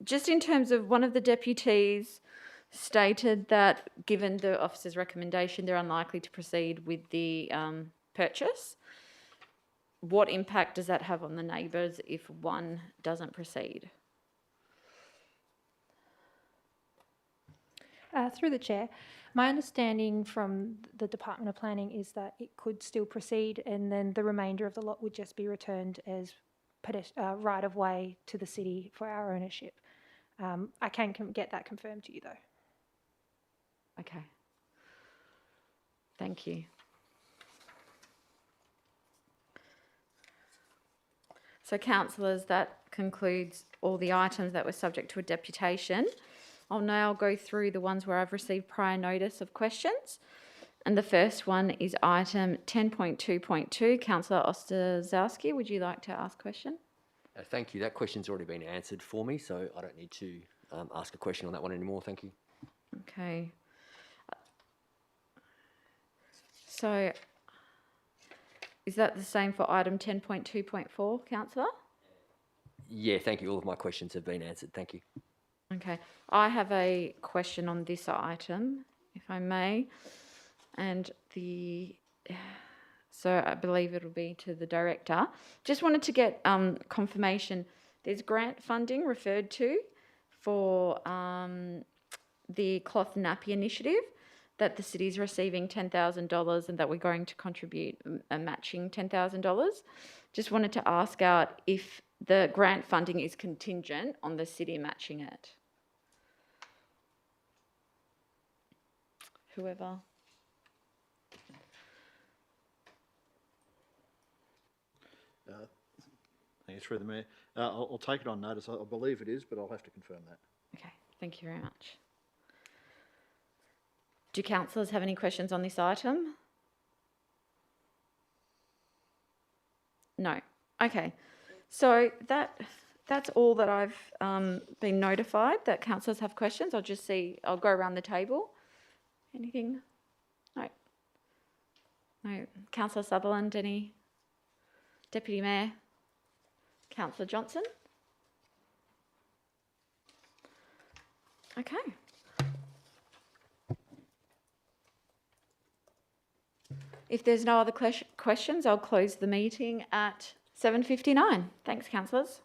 Just in terms of one of the deputies stated that given the officer's recommendation, they're unlikely to proceed with the purchase. What impact does that have on the neighbours if one doesn't proceed? Through the chair, my understanding from the Department of Planning is that it could still proceed, and then the remainder of the lot would just be returned as right of way to the city for our ownership. I can get that confirmed to you though. Okay. Thank you. So, councillors, that concludes all the items that were subject to a deputation. I'll now go through the ones where I've received prior notice of questions. And the first one is item 10.2.2. Councillor Ostaszewski, would you like to ask a question? Thank you. That question's already been answered for me, so I don't need to ask a question on that one anymore. Thank you. Okay. So, is that the same for item 10.2.4, councillor? Yeah, thank you. All of my questions have been answered. Thank you. Okay. I have a question on this item, if I may. And so I believe it'll be to the director. Just wanted to get confirmation. There's grant funding referred to for the cloth nappy initiative, that the city's receiving $10,000 and that we're going to contribute a matching $10,000. Just wanted to ask out if the grant funding is contingent on the city matching it. Whoever. Thank you, through the Mayor. I'll take it on notice. I believe it is, but I'll have to confirm that. Okay, thank you very much. Do councillors have any questions on this item? No. Okay. So that's all that I've been notified that councillors have questions. I'll go around the table. Anything? No. No. Councillor Sutherland, any? Deputy Mayor, Councillor Johnson. Okay. If there's no other questions, I'll close the meeting at 7:59. Thanks, councillors.